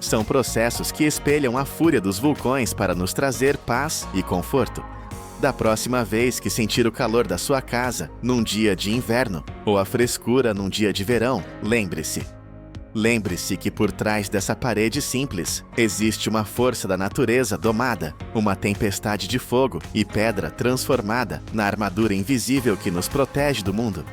São processos que espelham a fúria dos vulcões para nos trazer paz e conforto. Da próxima vez que sentir o calor da sua casa num dia de inverno ou a frescura num dia de verão, lembre-se que por trás dessa parede simples existe uma força da natureza domada, uma tempestade de fogo e pedra transformada na armadura invisível que nos protege do mundo.